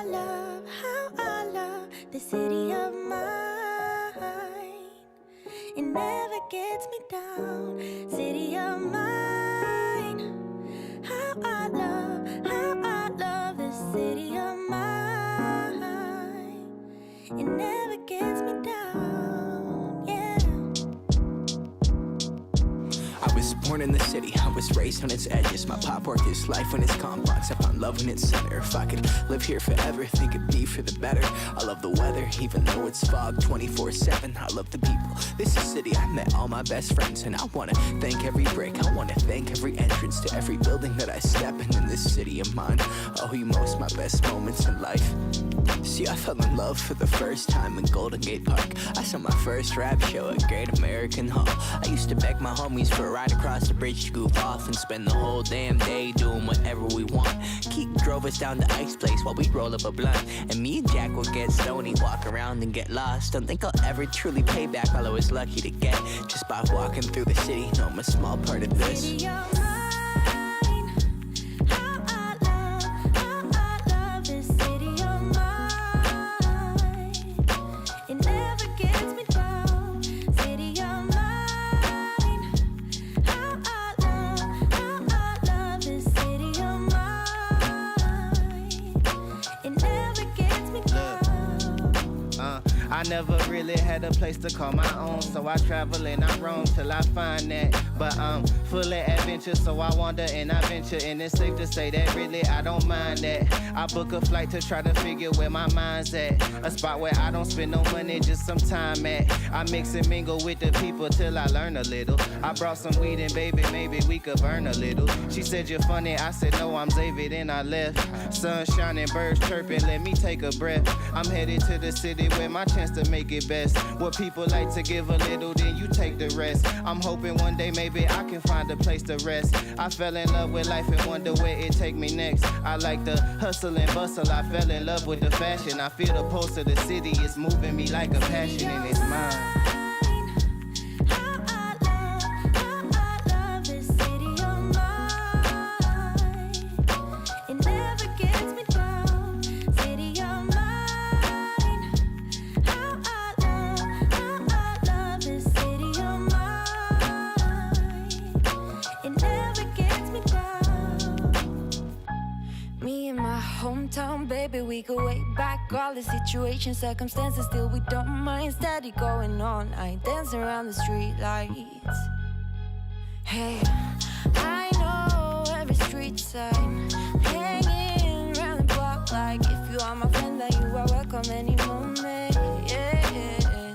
how I love the city of mine. It never gets me down, city of mine. How I love the city of mine. It never gets me down, yeah. I was born in the city, I was raised on its edges. My pop worked his life when it's complex. I found love in its center. If I could live here forever, think it'd be for the better. I love the weather, even though it's fog 24/7. I love the people, this is a city I met all my best friends. And I wanna thank every brick, I wanna thank every entrance to every building that I step in this city of mine. I owe you most my best moments in life. See, I fell in love for the first time in Golden Gate Park. I saw my first rap show at Great American Hall. I used to beg my homies for a ride across the bridge to goof off and spend the whole damn day doing whatever we want. Keith drove us down to Ike's place while we'd roll up a blunt. And me and Jack would get stoned, walk around and get lost. Don't think I'll ever truly pay back all I was lucky to get just by walking through the city. No, I'm a small part of this. City of mine. How I love this city of mine. It never gets me down, city of mine. How I love this city of mine. It never gets me down. I never really had a place to call my own, so I travel and I roam till I find that. But I'm full of adventure, so I wander and I venture, and it's safe to say that really I don't mind that. I book a flight to try to figure where my mind's at, a spot where I don't spend no money, just some time at. I mix and mingle with the people till I learn a little. I brought some weed and baby, maybe we could burn a little. She said you're funny, I said no, I'm Xavier, then I left. Sun shining, birds chirping, let me take a breath. I'm headed to the city where my chance to make it best. Where people like to give a little, then you take the rest. I'm hoping one day maybe I can find a place to rest. I fell in love with life and wonder where it take me next. I like the hustle and bustle, I fell in love with the fashion. I feel the pulse of the city, it's moving me like a passion and it's mine. How I love this city of mine. It never gets me down, city of mine. How I love this city of mine. It never gets me down. Me and my hometown, baby, we go way back. All the situations, circumstances, still we don't mind. Steady going on, I dance around the street lights. Hey, I know every street sign, hanging around the block like if you are my friend, then you are welcome any moment. Yeah.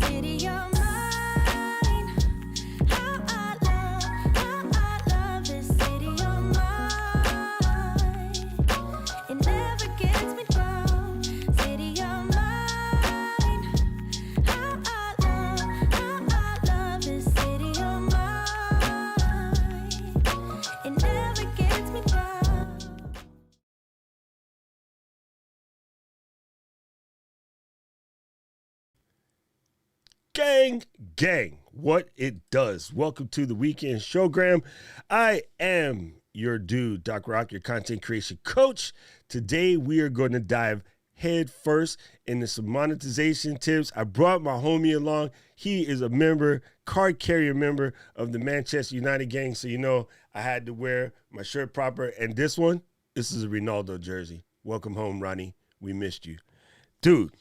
City of mine. How I love this city of mine. It never gets me down, city of mine. How I love this city of mine. It never gets me down. Gang, what it does. Welcome to the Weekend Showgram. I am your dude, Doc Rock, your content creation coach. Today, we are going to dive head first into some monetization tips. I brought my homie along. He is a member, card carrier member of the Manchester United gang. So, you know, I had to wear my shirt proper. And this is a Ronaldo jersey. Welcome home, Ronnie. We missed you. Dude,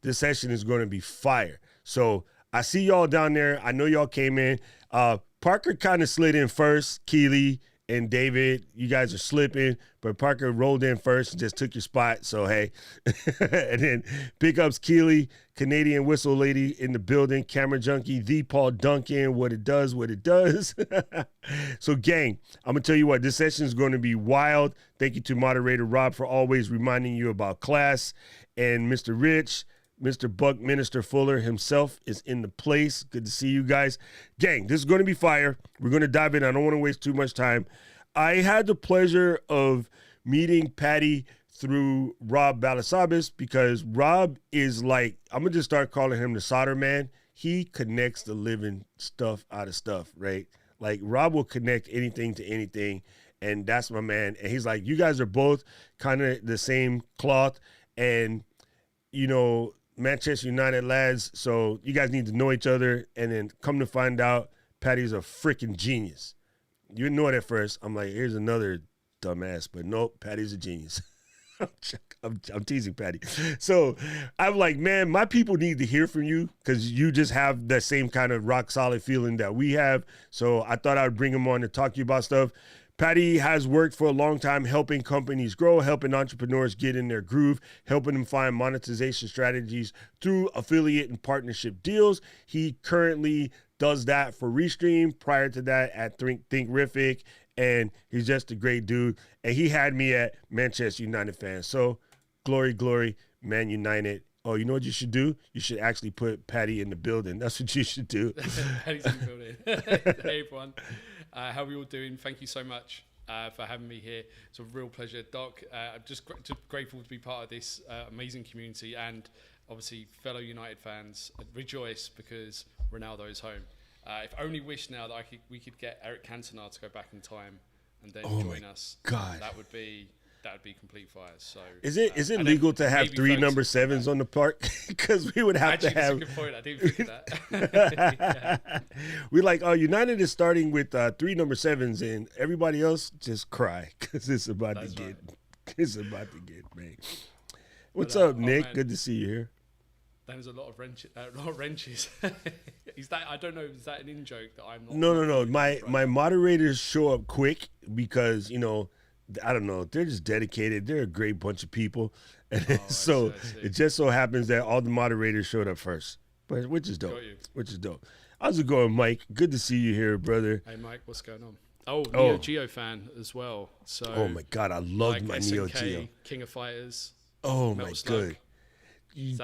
this session is going to be fire. So I see y'all down there. I know y'all came in. Parker kind of slid in first. Keely and David, you guys are slipping, but Parker rolled in first and just took your spot. So, hey. And then big ups Keely, Canadian whistle lady in the building, camera junkie, the Paul Duncan, what it does. So, gang, I'm going to tell you what, this session is going to be wild. Thank you to moderator Rob for always reminding you about class. And Mr. Rich, Mr. Buckminster Fuller himself is in the place. Good to see you guys. Gang, this is going to be fire. We're going to dive in. I don't want to waste too much time. I had the pleasure of meeting Paddy through Rob Balasabas because Rob is like, I'm going to just start calling him the solder man. He connects the living stuff out of stuff, right? Like Rob will connect anything to anything. and that's my man. And he's like, you guys are both kind of the same cloth, and you know, Manchester United lads, so you guys need to know each other. And then come to find out, Paddy's a freaking genius. You didn't know it at first. I'm like, here's another dumbass, but nope, Paddy's a genius. I'm teasing Paddy. So I'm like, man, my people need to hear from you because you just have that same kind of rock solid feeling that we have. So I thought I would bring him on to talk to you about stuff. Paddy has worked for a long time helping companies grow, helping entrepreneurs get in their groove, helping them find monetization strategies through affiliate and partnership deals. He currently does that for Restream, prior to that at Thinkific, and he's just a great dude. And he had me at Manchester United fans. So glory, glory, Man United. Oh, you know what you should do? You should actually put Paddy in the building. That's what you should do. Paddy's in the building. Hey, everyone. How are we all doing? Thank you so much for having me here. It's a real pleasure, Doc. I'm just grateful to be part of this amazing community, and obviously fellow United fans, rejoice because Ronaldo is home. If only wish now that we could get Eric Cantona to go back in time and then join us. God, that would be complete fire. So is it legal to have 3 number 7s on the park? Because we would have to have. That's a good point. I didn't think of that. Yeah. We like, United is starting with 3 number 7s, and everybody else just cry because it's about to get. It's about to get, man. What's up, Nick? Man. Good to see you here. There's a lot of wrenches. Is that, I don't know, is that an in-joke that I'm not? No. My moderators show up quick because, you know, I don't know, they're just dedicated. They're a great bunch of people. And I see. It just so happens that all the moderators showed up first, but which is dope. Which is dope. How's it going, Mike? Good to see you here, brother. Hey, Mike, what's going on? Neo Geo fan as well. So. Oh my God, I love like my SNK, Neo Geo. King of Fighters. Oh my God.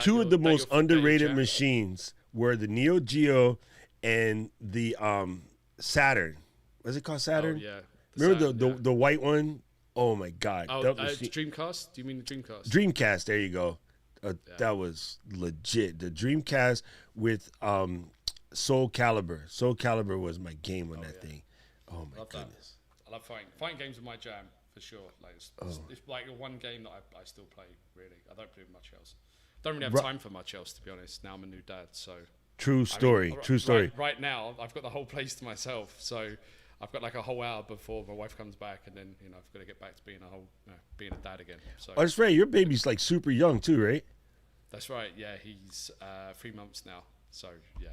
Two of the most underrated machines were the Neo Geo and the Saturn. Was it called Saturn? Oh, yeah. Remember the white one? Oh my God. Dreamcast? Do you mean the Dreamcast? Dreamcast, there you go. That was legit. The Dreamcast with Soul Calibur. Soul Calibur was my game on that thing. Oh my goodness. I love fighting. Fighting games are my jam for sure. Like it's like the one game that I still play, really. I don't play much else. Don't really have time for much else, to be honest. Now I'm a new dad, so. True story. Right now, I've got the whole place to myself, so I've got like a whole hour before my wife comes back, and then I've got to get back to being being a dad again. So. Oh, that's right. Your baby's like super young too, right? That's right. Yeah, he's 3 months now. So yeah.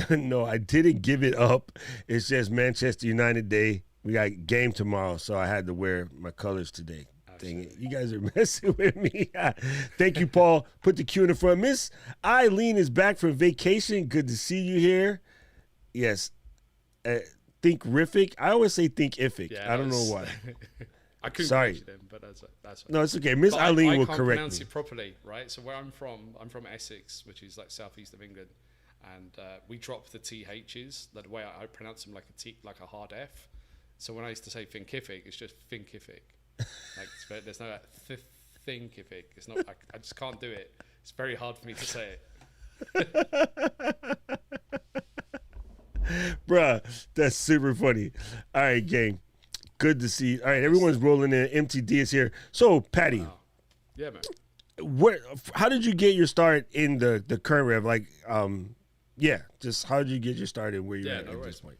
No, I didn't give it up. It's just Manchester United Day. We got game tomorrow, so I had to wear my colors today. Dang it. You guys are messing with me. Thank you, Paul. Put the Q in the front. Miss Eileen is back from vacation. Good to see you here. Yes. Thinkific. I always say Thinkific. Yeah, I don't know why. I couldn't Sorry. them, but that's No, it's okay. Miss Eileen will correct me. I can't pronounce it properly, right? So where I'm from Essex, which is like southeast of England, and we drop the THs. The way I pronounce them like a T, like a hard F. So when I used to say Thinkific, it's just Thinkific. Like there's no Thinkific. It's not. I just can't do it. It's very hard for me to say it. Bruh, that's super funny. All right, gang. Good to see you. All right, everyone's rolling in. MTD is here. So, Paddy. Wow. Yeah, man. How did you get your start in the current rev? Like, just how did you get your start in where you're at this point?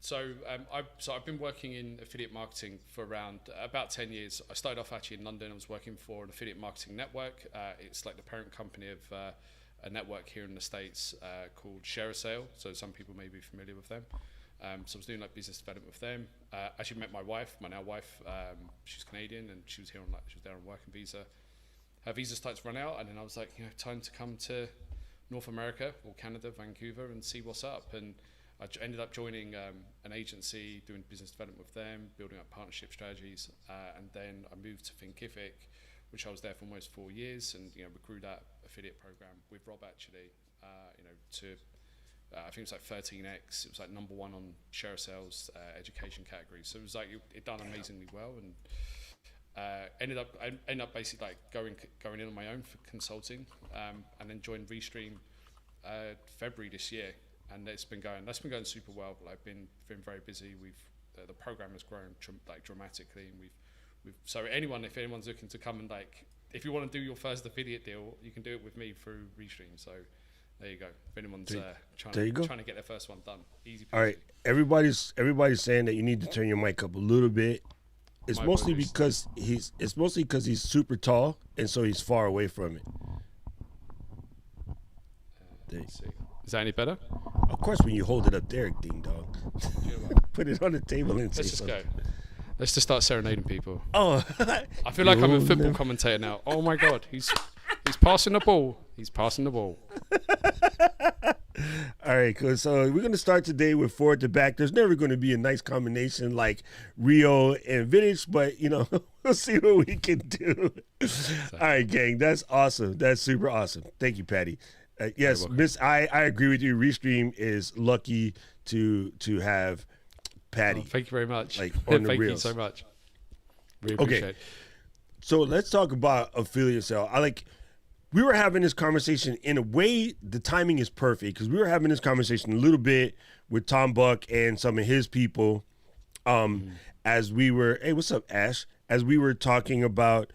So I've been working in affiliate marketing for around about 10 years. I started off actually in London. I was working for an affiliate marketing network. It's like the parent company of a network here in the States called Share a Sale. So some people may be familiar with them. So I was doing like business development with them. Actually met my wife, my now wife. She's Canadian and she was there on working visa. Her visa started to run out, and then I was like, time to come to North America or Canada, Vancouver, and see what's up. And I ended up joining an agency, doing business development with them, building up partnership strategies, and then I moved to Thinkific, which I was there for almost 4 years, and we grew that affiliate program with Rob actually, to I think it was like 13x. It was like number 1 on share sales education category. So it was like it done amazingly well, and ended up basically like going in on my own for consulting, and then joined Restream February this year. and that's been going super well. Like been very busy. We've the program has grown dramatically, and so if anyone's looking to come and if you want to do your first affiliate deal, you can do it with me through Restream. So there you go. If anyone's trying to get their first one done, easy peasy. All right, everybody's saying that you need to turn your mic up a little bit. It's mostly because he's super tall, and so he's far away from it. Let's see. Is that any better? Of course, when you hold it up there, ding dong. Put it on the table and say something. Let's just go. Let's just start serenading people. Oh, I feel like I'm a football commentator now. Oh my God, he's passing the ball. He's passing the ball. All right, cool. So we're going to start today with forward to back. There's never going to be a nice combination like Rio and Vintage, but, we'll see what we can do. All right, gang. That's awesome. That's super awesome. Thank you, Paddy. Yes, I agree with you. Restream is lucky to have Paddy. Oh, thank you very much. On the thank reels. you so much. Really appreciate it. So let's talk about affiliate sale. We were having this conversation in a way, the timing is perfect because we were having this conversation a little bit with Tom Buck and some of his people as we were, hey, what's up, Ash? As we were talking about.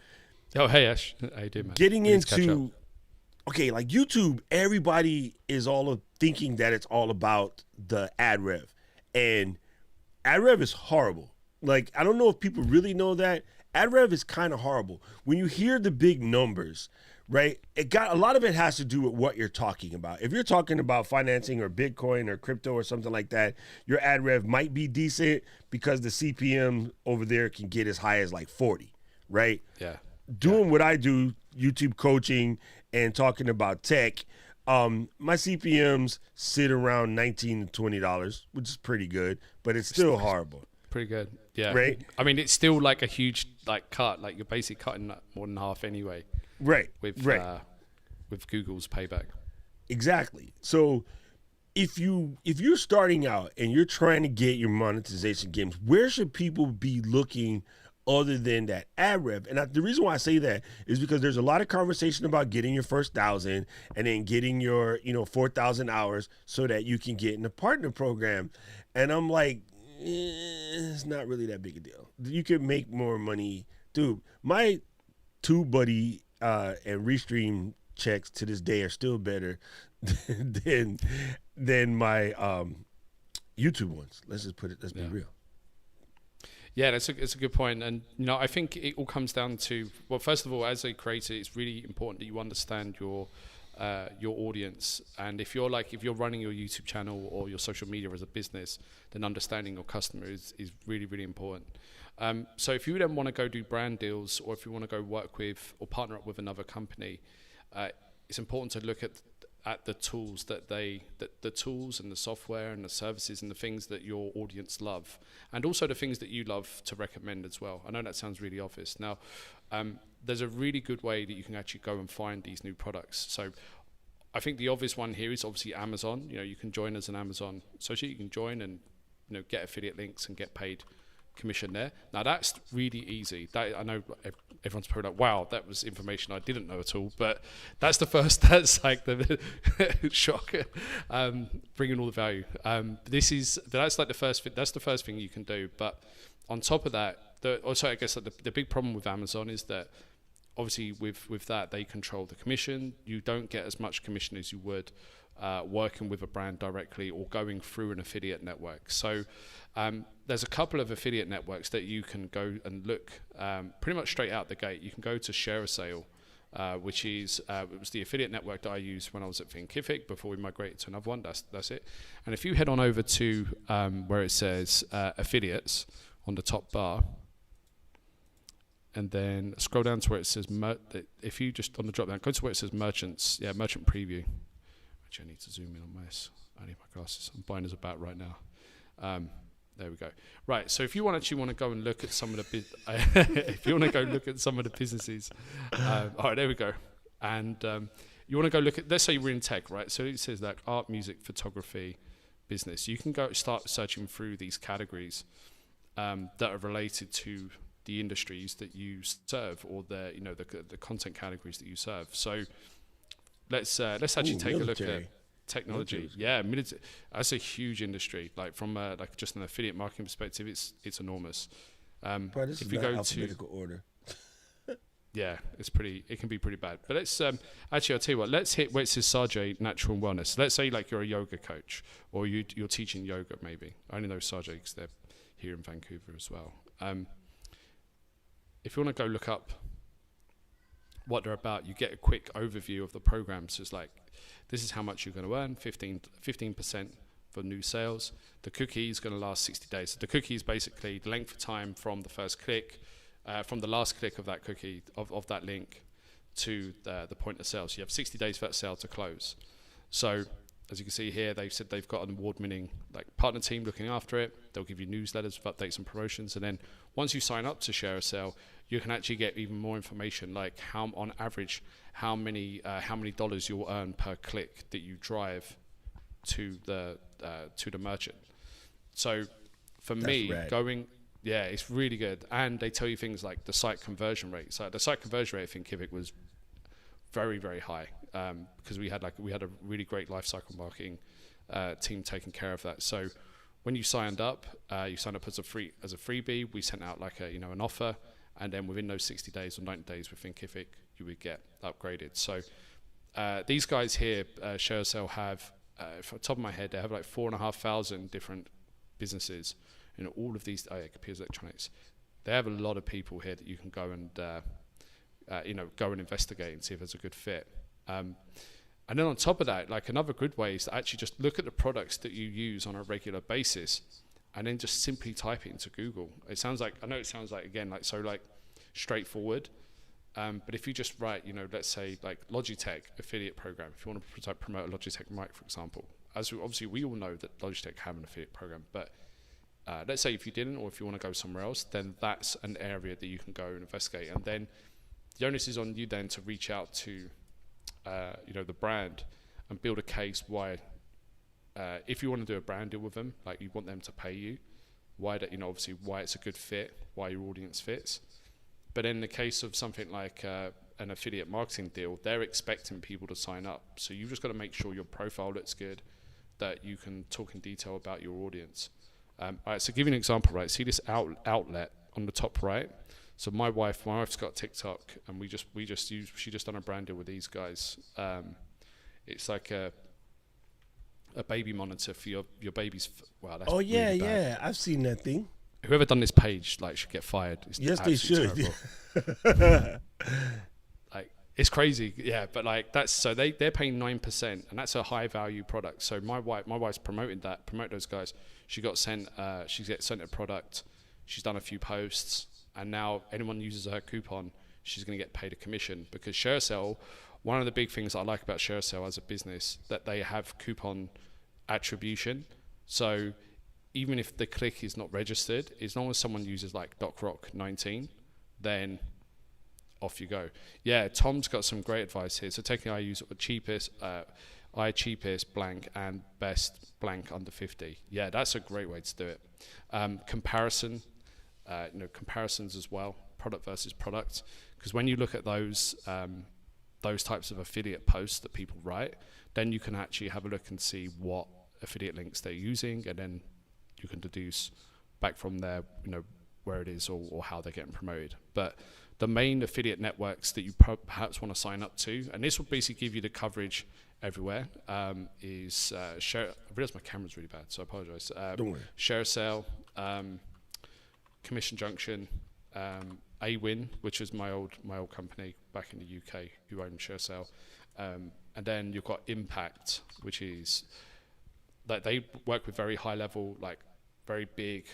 Oh, hey, Ash. How you doing, man? Getting into, like YouTube, everybody is thinking that it's all about the ad rev. And ad rev is horrible. I don't know if people really know that. Ad rev is kind of horrible. When you hear the big numbers, right, a lot of it has to do with what you're talking about. If you're talking about financing or Bitcoin or crypto or something like that, your ad rev might be decent because the CPM over there can get as high as 40, right? Yeah. Doing what I do, YouTube coaching and talking about tech, my CPMs sit around $19 to $20, which is pretty good, but it's still horrible. Pretty good. Yeah. Right? I mean, it's still a huge cut. You're basically cutting more than half anyway. Right. With Google's payback. Exactly. So if you're starting out and you're trying to get your monetization games, where should people be looking other than that ad rev? And the reason why I say that is because there's a lot of conversation about getting your first 1,000 and then getting your 4,000 hours so that you can get in the partner program. And I'm like, it's not really that big a deal. You can make more money. Dude, my TubeBuddy and Restream checks to this day are still better than my YouTube ones. Let's be real. Yeah, it's a good point. And, I think it all comes down to, well, first of all, as a creator, it's really important that you understand your audience. And if you're running your YouTube channel or your social media as a business, then understanding your customer is really, really important. So if you then want to go do brand deals, or if you want to go work with or partner up with another company, it's important to look at the tools the tools and the software and the services and the things that your audience love, and also the things that you love to recommend as well. I know that sounds really obvious. Now, there's a really good way that you can actually go and find these new products. So I think the obvious one here is obviously Amazon. You can join as an Amazon associate. You can join and get affiliate links and get paid commission there. Now that's really easy. That I know everyone's probably like, wow, that was information I didn't know at all. But that's the first. That's the shock. Bringing all the value. That's the first. That's the first thing you can do. But on top of that, I guess the big problem with Amazon is that obviously with that they control the commission. You don't get as much commission as you would working with a brand directly or going through an affiliate network. So there's a couple of affiliate networks that you can go and look pretty much straight out the gate. You can go to Share a Sale, which is it was the affiliate network that I used when I was at Thinkific before we migrated to another one. That's it. And if you head on over to where it says affiliates on the top bar, and then scroll down to where it says if you just on the drop down go to where it says merchants, merchant preview. Actually, I need to zoom in on this. I need my glasses. I'm buying as a bat right now. There we go. Right. So if you want to go and look at some of the if you want to go look at some of the businesses, all right, there we go. And you want to go look at, let's say you're in tech, right? So it says like art, music, photography, business. You can go start searching through these categories that are related to the industries that you serve, or the content categories that you serve. So let's actually take a look at technology. Yeah, that's a huge industry. Like from like just an affiliate marketing perspective, it's enormous. Bro, this if is you not go alphabetical order. yeah, it can be pretty bad. But let's actually, I'll tell you what. Let's hit where it says Sarge Natural and Wellness. Let's say like you're a yoga coach or you're teaching yoga. Maybe I only know Sarge because they're here in Vancouver as well. If you want to go look up what they're about, you get a quick overview of the program. So it's like, this is how much you're going to earn, 15% for new sales. The cookie is going to last 60 days. So the cookie is basically the length of time from the first click, from the last click of that cookie, of that link, to the point of sale. So you have 60 days for that sale to close. So as you can see here, they've said they've got an award-winning partner team looking after it. They'll give you newsletters with updates and promotions. And then once you sign up to share a sale, you can actually get even more information, like how, on average, how many dollars you'll earn per click that you drive to the merchant. So for me, it's really good. And they tell you things like the site conversion rate. So the site conversion rate, I think, Kivik, was very, very high, because we had a really great lifecycle marketing team taking care of that. So when you signed up as a freebie. We sent out an offer, and then within those 60 days or 90 days within Kivik, you would get upgraded. So these guys here, ShareSale, have, from the top of my head, they have 4,500 different businesses. All of these computers, electronics. They have a lot of people here that you can go and go and investigate and see if there's a good fit. And then on top of that, another good way is to actually just look at the products that you use on a regular basis, and then just simply type it into Google. I know it sounds again straightforward, but if you just write, let's say Logitech affiliate program, if you want to promote a Logitech mic, for example, as obviously we all know that Logitech have an affiliate program, but let's say if you didn't, or if you want to go somewhere else, then that's an area that you can go and investigate. And then the onus is on you then to reach out to the brand and build a case why, if you want to do a brand deal with them, you want them to pay you, why that, obviously why it's a good fit, why your audience fits. But in the case of something like an affiliate marketing deal, they're expecting people to sign up. So you've just got to make sure your profile looks good, that you can talk in detail about your audience. All right, so give you an example, right? See this outlet on the top right? So my wife's got TikTok, and she just done a brand deal with these guys. It's like a baby monitor for your baby's. Wow, that's really bad. Yeah, I've seen that thing. Whoever done this page should get fired. Yes, they should. It's crazy, yeah. But that's so they're paying 9%, and that's a high value product. So my wife's promote those guys. She gets sent a product. She's done a few posts, and now anyone uses her coupon, she's going to get paid a commission. Because ShareSale, one of the big things I like about ShareSale as a business, that they have coupon attribution. So even if the click is not registered, as long as someone uses DocRock19, then off you go. Yeah, Tom's got some great advice here. So taking I use cheapest blank and best blank under 50. Yeah, that's a great way to do it. Comparisons as well, product versus product. Because when you look at those types of affiliate posts that people write, then you can actually have a look and see what affiliate links they're using, and then you can deduce back from there, where it is or how they're getting promoted. But the main affiliate networks that you perhaps want to sign up to, and this will basically give you the coverage everywhere, is Share. I realize my camera's really bad, so I apologize. Don't worry. ShareSale, Commission Junction, AWin, which is my old company back in the UK, who owned ShareSale, and then you've got Impact, which is they work with very high level, very big,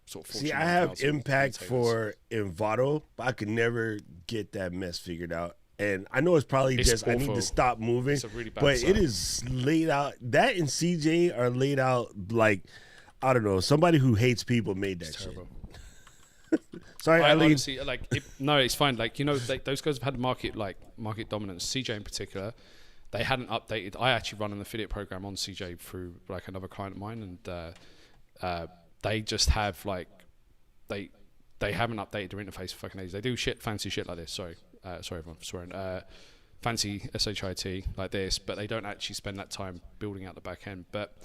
sort of. See, I have Impact for Envato, but I could never get that mess figured out. And I know it's probably I need to stop moving. It's a really bad but site. It is laid out. That and CJ are laid out I don't know, somebody who hates people made that shit. Sorry, I honestly, no, it's fine. Those guys have had market dominance. CJ in particular, they hadn't updated. I actually run an affiliate program on CJ through another client of mine, and they just have they haven't updated their interface for fucking ages. They do fancy shit like this. Sorry everyone for swearing. fancy SHIT like this, but they don't actually spend that time building out the back end. But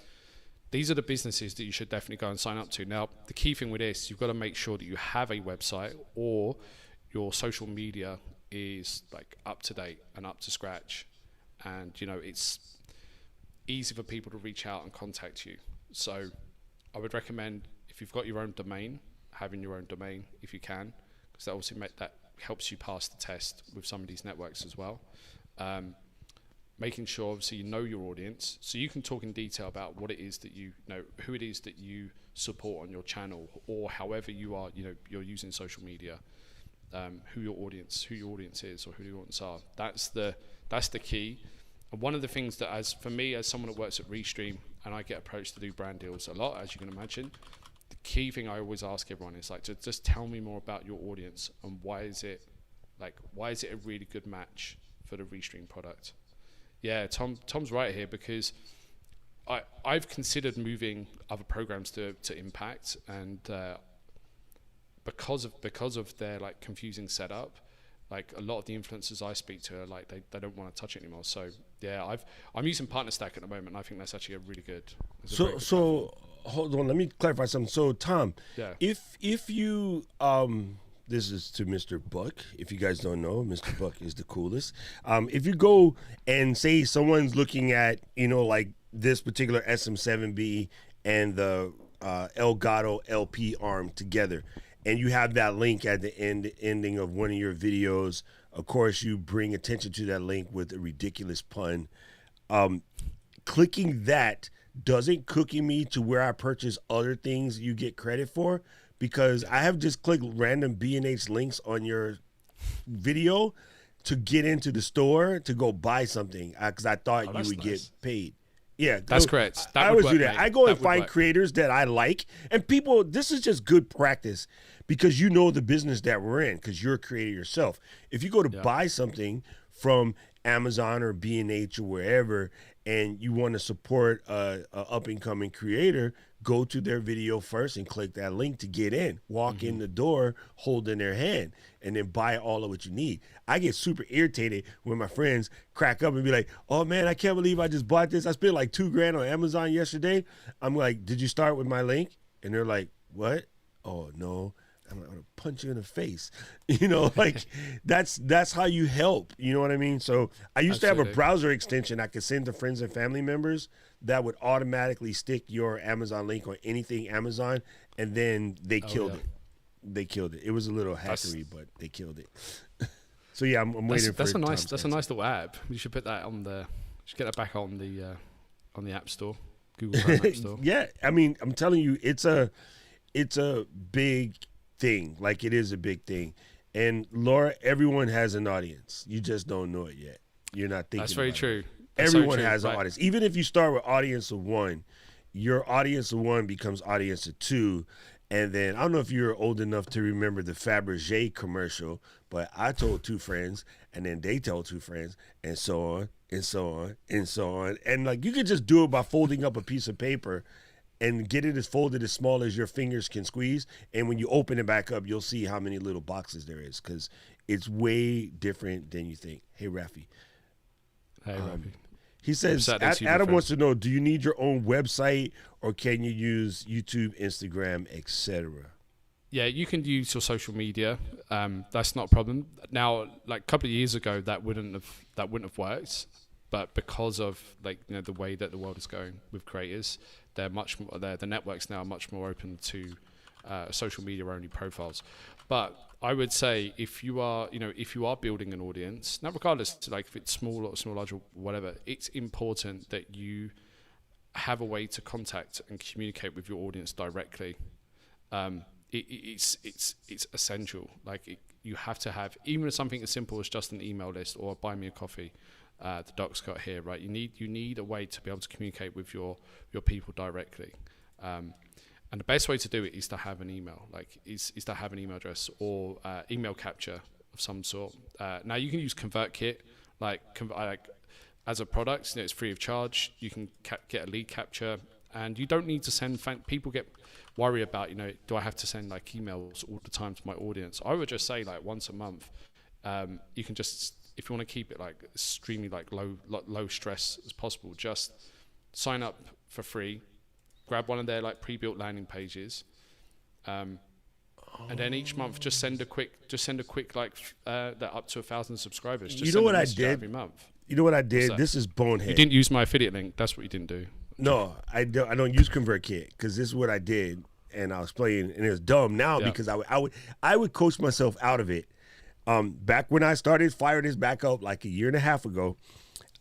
these are the businesses that you should definitely go and sign up to. Now, the key thing with this, you've got to make sure that you have a website or your social media is like up to date and up to scratch. And, you know, it's easy for people to reach out and contact you. So I would recommend, if you've got your own domain, having your own domain if you can, because that obviously that helps you pass the test with some of these networks as well. Making sure obviously you know your audience, so you can talk in detail about what it is that you know, who it is that you support on your channel, or however you are, you know, you're using social media, who your audience is, or who your audience are. That's the key. And one of the things that, as for me, as someone that works at Restream, and I get approached to do brand deals a lot, as you can imagine, the key thing I always ask everyone is like, to just tell me more about your audience and why is it a really good match for the Restream product. Yeah, Tom's right here, because I've considered moving other programs to Impact, and because of their like confusing setup, like a lot of the influencers I speak to are like they don't want to touch it anymore. So yeah, I'm using Partner Stack at the moment, and I think that's actually a really good. So hold on, let me clarify something. So Tom, yeah. if you this is to Mr. Buck. If you guys don't know, Mr. Buck is the coolest. If you go and say someone's looking at, you know, like this particular SM7B and the Elgato LP arm together, and you have that link at the ending of one of your videos, of course, you bring attention to that link with a ridiculous pun. Clicking that doesn't cookie me to where I purchase other things you get credit for, because I have just clicked random B&H links on your video to get into the store to go buy something, because I thought you would get paid. Yeah, that's correct. I always do that. I go and find creators that I like, and people, this is just good practice, because you know the business that we're in, because you're a creator yourself. If you go to buy something from Amazon or B&H or wherever, and you want to support a up-and-coming creator, go to their video first and click that link to get in. Walk in the door holding their hand, and then buy all of what you need. I get super irritated when my friends crack up and be like, oh man, I can't believe I just bought this. I spent like $2,000 on Amazon yesterday. I'm like, did you start with my link? And they're like, what? Oh no. I'm gonna punch you in the face. You know, like that's how you help. You know what I mean? So I used to have a browser extension I could send to friends and family members that would automatically stick your Amazon link on anything Amazon, and then they killed it. They killed it. It was a little hackery, but they killed it. So yeah, I'm waiting for that's a nice little app. You should put that on the. Should get that back on the App Store, Google Chrome App Store. Yeah, I mean, I'm telling you, it's a big thing. Like, it is a big thing. And Laura, everyone has an audience. You just don't know it yet. You're not thinking. That's very true. Everyone has an audience. Even if you start with audience of one, your audience of one becomes audience of two. And then I don't know if you're old enough to remember the Fabergé commercial, but I told two friends, and then they told two friends, and so on, and so on, and so on. And like, you could just do it by folding up a piece of paper and get it as folded as small as your fingers can squeeze. And when you open it back up, you'll see how many little boxes there is, because it's way different than you think. Hey, Rafi. Hey, Rafi. He says, Adam wants to know, do you need your own website, or can you use YouTube, Instagram, etc.? Yeah, you can use your social media. That's not a problem. Now, like a couple of years ago, that wouldn't have worked. But because of, like, you know, the way that the world is going with creators, they're much more. The networks now are much more open to social media only profiles. But I would say, if you are building an audience, now regardless, like if it's small or large or whatever, it's important that you have a way to contact and communicate with your audience directly. It's essential. Like, you have to have, even something as simple as just an email list or buy me a coffee. The Doc's got here, right? You need a way to be able to communicate with your people directly. And the best way to do it is to have an email, is to have an email address or email capture of some sort. Now you can use ConvertKit, as a product. You know, it's free of charge. You can get a lead capture, and you don't need to send. People get worried about, you know, do I have to send like emails all the time to my audience? I would just say, like, once a month. You can just if you want to keep it like extremely like low stress as possible, just sign up for free, grab one of their like pre-built landing pages, and then each month just send a quick like that up to 1,000 subscribers. Just You know what I did did? every month. You know what I What's did? that? This is bonehead. You didn't use my affiliate link. That's what you didn't do. No, I don't use Convertkit because this is what I did, and I was playing, and it was dumb now because I would coach myself out of it. Back when I started firing this back up like a year and a half ago,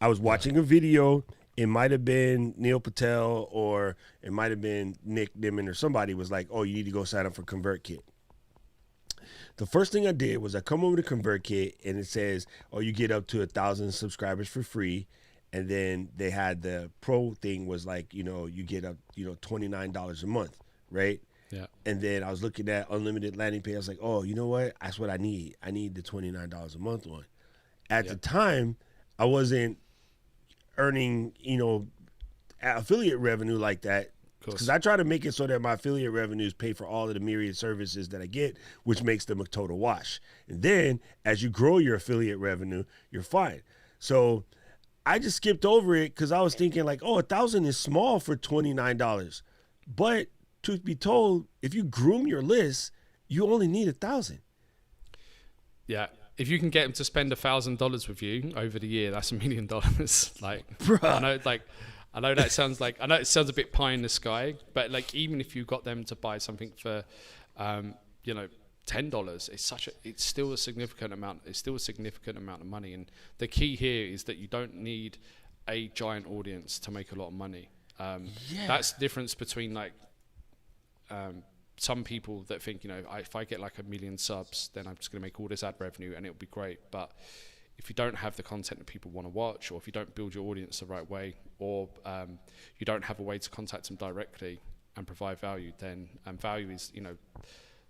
I was watching a video. It might have been Neil Patel or it might have been Nick Dimon or somebody was like, "Oh, you need to go sign up for Convertkit." The first thing I did was I come over to Convertkit and it says, "Oh, you get up to 1,000 subscribers for free." And then they had the pro thing was like, you get up, $29 a month, right? Yeah. And then I was looking at unlimited landing page. I was like, oh, you know what? That's what I need. I need the $29 a month one. At the time, I wasn't earning, affiliate revenue like that. Because I try to make it so that my affiliate revenues pay for all of the myriad services that I get, which makes them a total wash. And then as you grow your affiliate revenue, you're fine. So I just skipped over it because I was thinking like, oh, 1,000 is small for $29. But truth be told, if you groom your list, you only need 1,000. Yeah. If you can get them to spend $1,000 with you over the year, that's $1 million. Like, Bruh. I know that sounds like, I know it sounds a bit pie in the sky, but like, even if you got them to buy something for, $10, it's still a significant amount. It's still a significant amount of money. And the key here is that you don't need a giant audience to make a lot of money. That's the difference between like, some people that think, if I get like 1 million subs, then I'm just going to make all this ad revenue and it'll be great. But if you don't have the content that people want to watch, or if you don't build your audience the right way, or you don't have a way to contact them directly and provide value, then value is,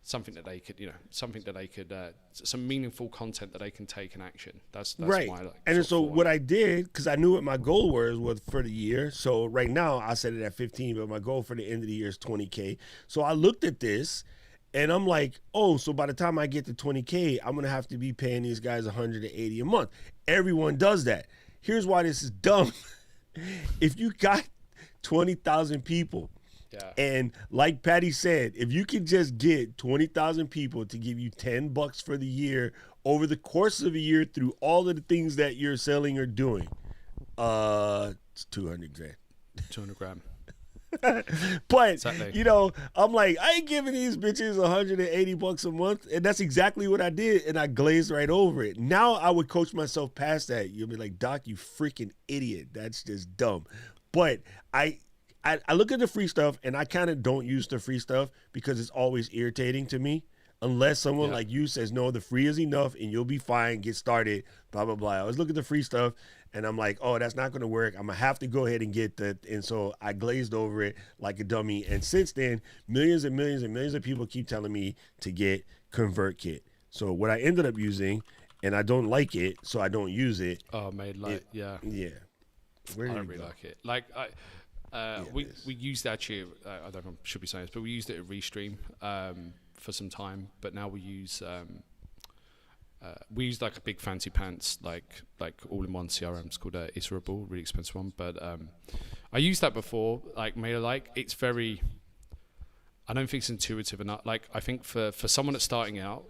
something that they could, some meaningful content that they can take in action. That's right. My, like, and so what I did, because I knew what my goal was for the year. So right now I set it at 15, but my goal for the end of the year is 20K. So I looked at this and I'm like, oh, so by the time I get to 20K, I'm going to have to be paying these guys $180 a month. Everyone does that. Here's why this is dumb. If you got 20,000 people, and like Paddy said, if you can just get 20,000 people to give you $10 for the year over the course of a year through all of the things that you're selling or doing, it's 200 grand. 200 grand. But, exactly. I'm like, I ain't giving these bitches $180 a month. And that's exactly what I did. And I glazed right over it. Now I would coach myself past that. You'll be like, Doc, you freaking idiot. That's just dumb. But I look at the free stuff and I kind of don't use the free stuff because it's always irritating to me. Unless someone like you says, no, the free is enough and you'll be fine, get started, blah, blah, blah. I always look at the free stuff and I'm like, oh, that's not going to work. I'm going to have to go ahead and get that. And so I glazed over it like a dummy. And since then, millions and millions and millions of people keep telling me to get Convertkit. So what I ended up using, and I don't like it, so I don't use it. Oh, made like, Yeah. Where I don't really like it. Like, we used actually, I don't know, should be saying this, but we used it at Restream for some time. But now we use like a big fancy pants, like all-in-one CRM. It's called Israble, really expensive one. But I used that before, like Mailer. It's very, I don't think it's intuitive enough. Like I think for someone that's starting out,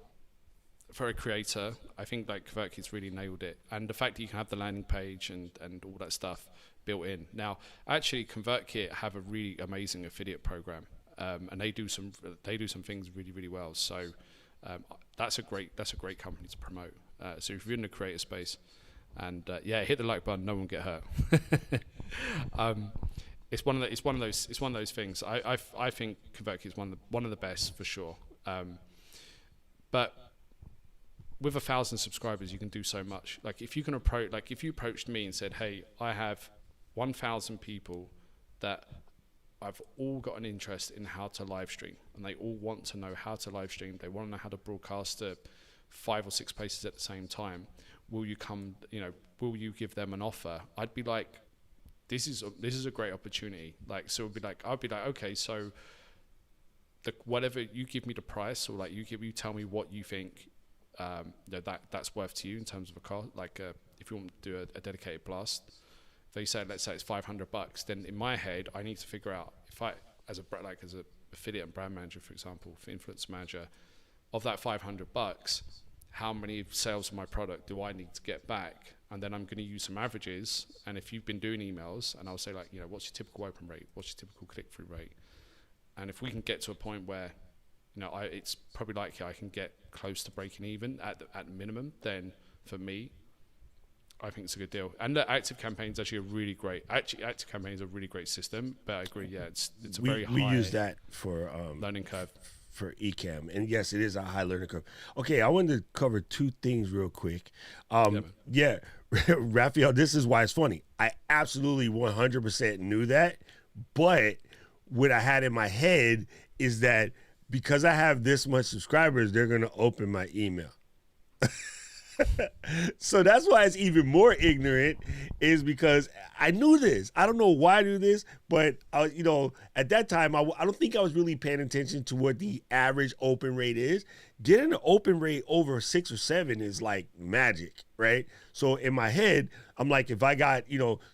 for a creator, I think like Convertkit's really nailed it. And the fact that you can have the landing page and all that stuff built in. Now, actually, ConvertKit have a really amazing affiliate program, and they do some things really, really well. So that's a great company to promote. So if you're in the creator space, and hit the like button, no one get hurt. It's one of those things. I think ConvertKit is one of the best for sure. But with 1,000 subscribers, you can do so much. Like if you approached me and said, hey, I have 1,000 people that I've all got an interest in how to live stream, and they all want to know how to live stream. They want to know how to broadcast to 5 or 6 places at the same time. Will you come, will you give them an offer? I'd be like, this is a great opportunity. Like, so I'd be like, okay, so whatever you give me the price, or like you tell me what you think that's worth to you in terms of a cost. Like if you want to do a dedicated blast, if they say, let's say it's $500, then in my head I need to figure out if I, as a affiliate and brand manager, for example, for influence manager, of that $500, how many sales of my product do I need to get back? And then I'm going to use some averages. And if you've been doing emails, and I'll say like, what's your typical open rate? What's your typical click-through rate? And if we can get to a point where, it's probably likely I can get close to breaking even at the minimum, then for me, I think it's a good deal. And the active campaign is actually active campaign is a really great system. But I agree, it's a very high. We use that for learning curve. For eCam, and yes, it is a high learning curve. Okay, I wanted to cover two things real quick. Raphael, this is why it's funny. I absolutely 100% knew that, but what I had in my head is that because I have this much subscribers, they're going to open my email. So that's why it's even more ignorant, is because I knew this. I don't know why I knew this, but at that time, I don't think I was really paying attention to what the average open rate is. Getting an open rate over 6 or 7 is like magic, right? So in my head, I'm like, if I got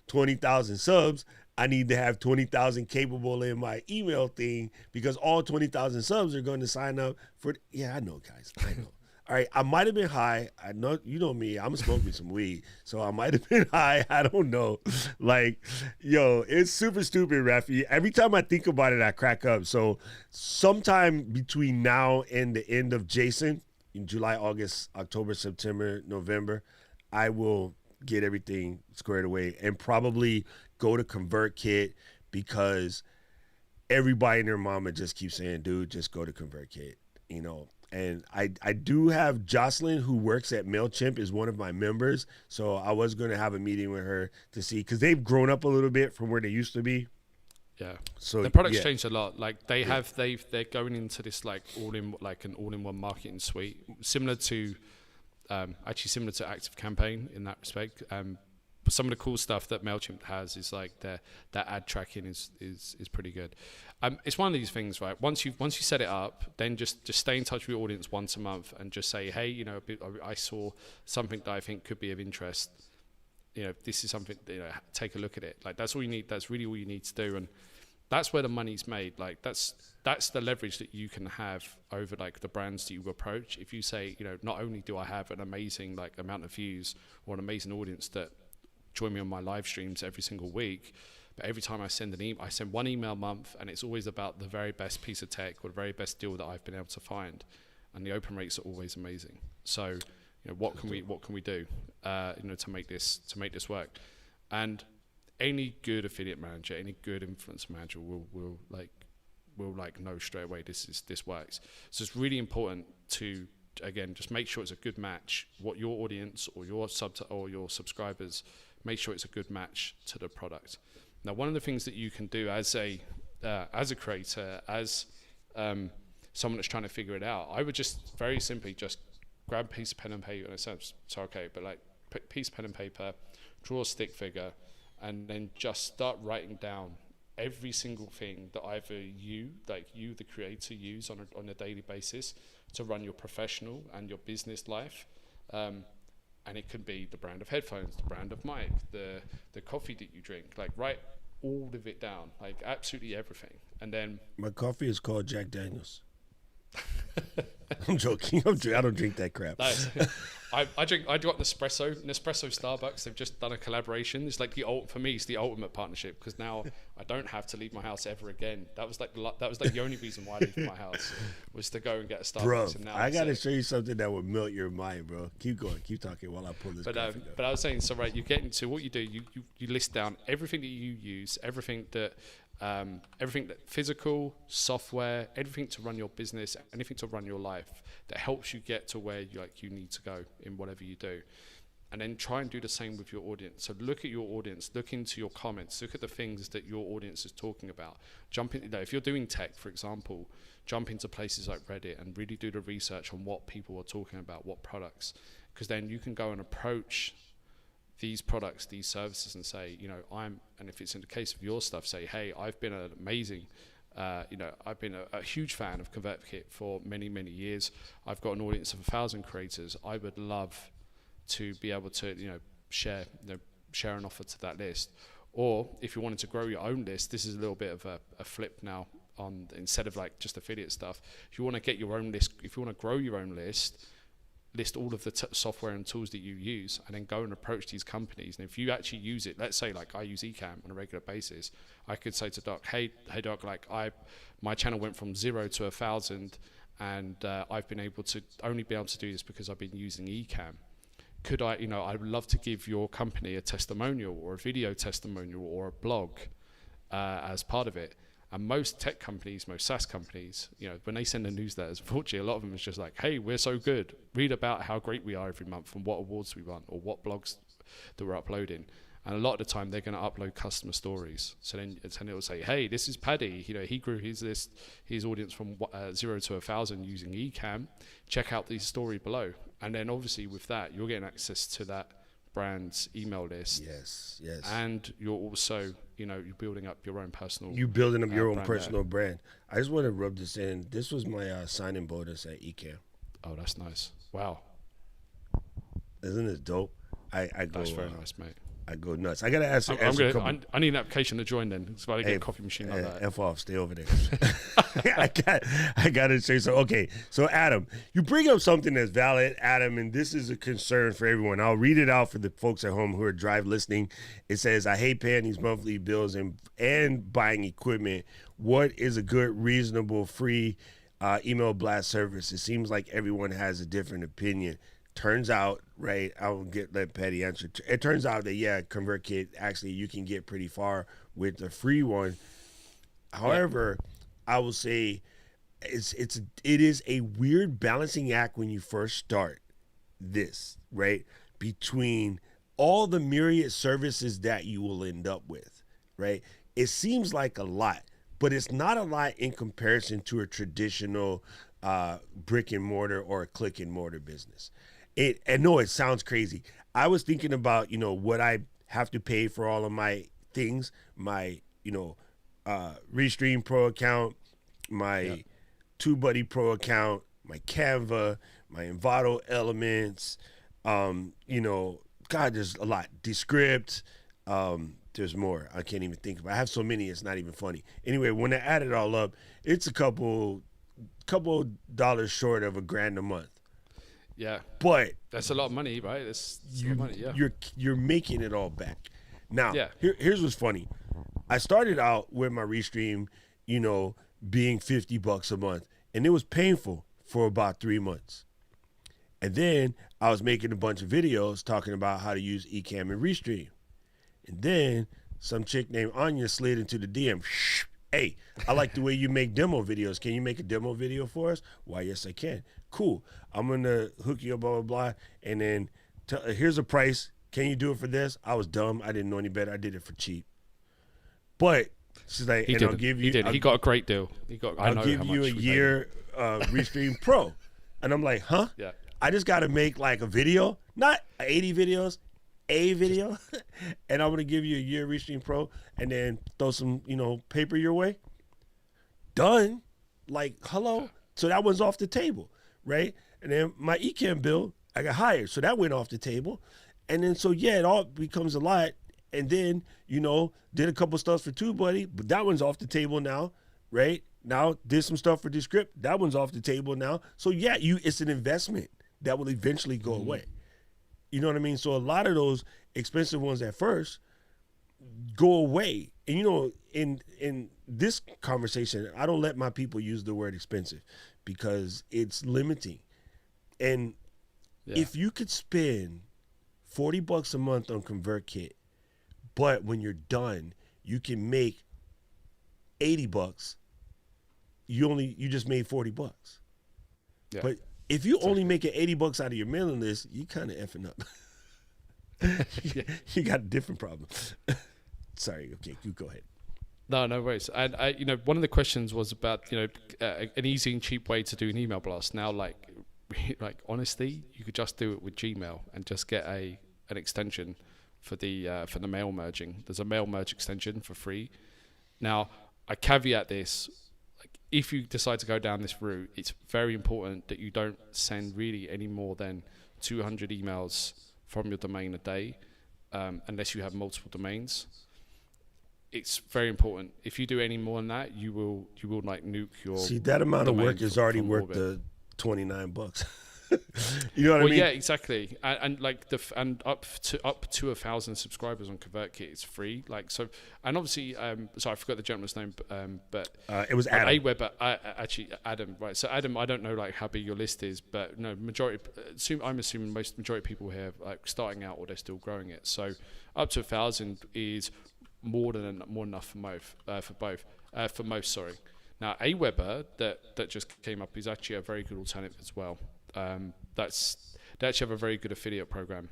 20,000 subs, I need to have 20,000 capable in my email thing, because all 20,000 subs are going to sign up for. Yeah, I know, guys. I know. All right, I might have been high. I know, me, I'm smoking some weed. So I might have been high. I don't know. Like, it's super stupid, Rafi. Every time I think about it, I crack up. So sometime between now and the end of Jason, in July, August, October, September, November, I will get everything squared away and probably go to Convertkit, because everybody and their mama just keeps saying, dude, just go to Convertkit, And I do have Jocelyn, who works at MailChimp, is one of my members. So I was going to have a meeting with her to see, because they've grown up a little bit from where they used to be. Yeah. So the product's changed a lot. Like they're going into this an all-in-one marketing suite, similar to Active Campaign in that respect. But some of the cool stuff that MailChimp has is like their ad tracking is pretty good. It's one of these things, right? Once you set it up, then just stay in touch with your audience once a month and just say, hey, I saw something that I think could be of interest. This is something, take a look at it. Like, that's all you need. That's really all you need to do. And that's where the money's made. Like, that's the leverage that you can have over like the brands that you approach. If you say, not only do I have an amazing like amount of views or an amazing audience that join me on my live streams every single week, but every time I send I send one email a month, and it's always about the very best piece of tech or the very best deal that I've been able to find, and the open rates are always amazing. So, what can we do, to make this work? And any good affiliate manager, any good influencer manager will know straight away this works. So it's really important to, again, just make sure it's a good match. What your audience or your subscribers, make sure it's a good match to the product. Now, one of the things that you can do as a creator, as someone that's trying to figure it out, I would just very simply just grab a piece of pen and paper, and it sounds so okay, but like piece of pen and paper, draw a stick figure, and then just start writing down every single thing that either you, the creator, use on a daily basis to run your professional and your business life. And it could be the brand of headphones, the brand of mic, the coffee that you drink. Like, write all of it down, like absolutely everything. And then my coffee is called Jack Daniels. I'm joking. I don't drink that crap. Nice. I got Nespresso Starbucks. They've just done a collaboration. It's like for me, it's the ultimate partnership, because now I don't have to leave my house ever again. That was like the only reason why I left my house, was to go and get a Starbucks. Bro, and now I gotta show you something that would melt your mind, bro. Keep going, keep talking while I pull this. But I was saying, so right, you get into what you do. You list down everything that you use, everything that physical, software, everything to run your business, anything to run your life that helps you get to where you need to go in whatever you do. And then try and do the same with your audience. So look at your audience, look into your comments, look at the things that your audience is talking about. Jump in, if you're doing tech, for example, jump into places like Reddit and really do the research on what people are talking about, what products, because then you can go and approach these products, these services, and say, and if it's in the case of your stuff, say, hey, I've been an amazing I've been a huge fan of Convertkit for many, many years. I've got an audience of 1,000 creators. I would love to be able to, share an offer to that list. Or if you wanted to grow your own list, this is a little bit of a flip now on, instead of like just affiliate stuff. If you want to get your own list, if you want to grow your own list all of the software and tools that you use, and then go and approach these companies. And if you actually use it, let's say like I use Ecamm on a regular basis, I could say to Doc, hey Doc, like my channel went from 0 to 1,000, and I've been able to do this because I've been using Ecamm. Could I would love to give your company a testimonial or a video testimonial or a blog as part of it. And most tech companies, most SaaS companies, when they send the newsletters, unfortunately, a lot of them is just like, hey, we're so good. Read about how great we are every month and what awards we won or what blogs that we're uploading. And a lot of the time, they're going to upload customer stories. So then it'll say, hey, this is Paddy. He grew his audience from 0 to 1,000 using Ecamm. Check out the story below. And then obviously with that, you're getting access to that brand's email list. Yes. And you're also, you're building up your own personal. You building up your own personal brand. I just want to rub this in. This was my signing bonus at Ecamm. Oh, that's nice. Wow. Isn't this dope? I go. That's very nice, mate. I go nuts. I gotta ask. I need an application to join then. So I get a coffee machine like that. F off. Stay over there. I gotta say so. Okay, so Adam, you bring up something that's valid, Adam, and this is a concern for everyone. I'll read it out for the folks at home who are drive listening. It says, "I hate paying these monthly bills and buying equipment. What is a good, reasonable, free email blast service? It seems like everyone has a different opinion." Turns out, right, I'll let Paddy answer. It turns out that, Convertkit, actually, you can get pretty far with the free one. However, I will say it is a weird balancing act when you first start this, right, between all the myriad services that you will end up with, right? It seems like a lot, but it's not a lot in comparison to a traditional brick and mortar or a click and mortar business. And no, it sounds crazy. I was thinking about, what I have to pay for all of my things, my, Restream Pro account, my TubeBuddy Pro account, my Canva, my Envato Elements, God, there's a lot. Descript, there's more. I can't even think of it. I have so many, it's not even funny. Anyway, when I add it all up, it's a couple dollars short of $1,000 a month. Yeah, but that's a lot of money, right? That's a lot of money. Yeah, you're making it all back. Now, yeah. Here's what's funny. I started out with my Restream, being $50 a month, and it was painful for about 3 months. And then I was making a bunch of videos talking about how to use Ecamm and Restream, and then some chick named Anya slid into the DM. Hey, I like the way you make demo videos. Can you make a demo video for us? Why, yes, I can. Cool. I'm going to hook you up, blah, blah, blah. And then here's a price. Can you do it for this? I was dumb. I didn't know any better. I did it for cheap. But she's like, I'll give you. He got a great deal. I'll give you a year Restream Pro. And I'm like, huh? Yeah. I just got to make like a video, not 80 videos, a video. And I'm going to give you a year Restream Pro and then throw some, paper your way. Done. Like, hello. So that one's off the table. Right? And then my Ecamm bill, I got hired. So that went off the table. And then, so it all becomes a lot. And then, did a couple stuff for TubeBuddy, but that one's off the table now, right? Now, did some stuff for Descript. That one's off the table now. So, it's an investment that will eventually go away. You know what I mean? So a lot of those expensive ones at first go away. And, in this conversation, I don't let my people use the word expensive because it's limiting. And if you could spend $40 a month on Convertkit, but when you're done, you can make $80, you just made $40. Yeah. But if you only making $80 out of your mailing list, you kind of effing up. You got a different problem. Sorry. Okay, you go ahead. No worries. And one of the questions was about an easy and cheap way to do an email blast. Now, like honestly, you could just do it with Gmail and just get an extension for the mail merging. There's a mail merge extension for free. Now, I caveat this if you decide to go down this route, it's very important that you don't send really any more than 200 emails from your domain a day, unless you have multiple domains. It's very important. If you do any more than that, you will like nuke your. See, that amount of work is already worth the $29. You know what I mean? Yeah, exactly. And like and up to 1,000 subscribers on ConvertKit, it's free. Like so, and obviously, sorry, I forgot the gentleman's name, but it was Adam. Aweber, actually Adam, right? So Adam, I don't know like how big your list is, but no, I'm assuming majority of people here like starting out or they're still growing it. So up to 1,000 is more enough for most. Sorry. Now Aweber that just came up is actually a very good alternative as well. They actually have a very good affiliate program.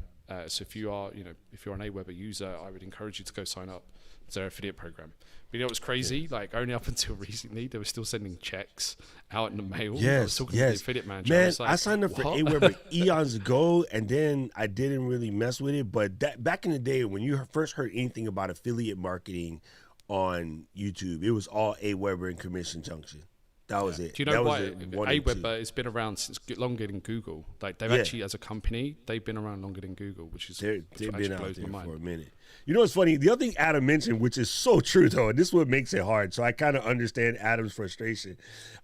So if you're an Aweber user, I would encourage you to go sign up to their affiliate program. But you know what's crazy? Yeah. Like only up until recently, they were still sending checks out in the mail. Yes, I was talking to the affiliate manager. Man, I signed up for Aweber eons ago, and then I didn't really mess with it. But back in the day, when you first heard anything about affiliate marketing on YouTube, it was all Aweber and Commission Junction. That was it. Do you know why? Aweber has been around since longer than Google. Like they've actually, as a company, they've been around longer than Google, which is they've been out there for a minute. You know what's funny? The other thing Adam mentioned, which is so true though, and this is what makes it hard. So I kind of understand Adam's frustration.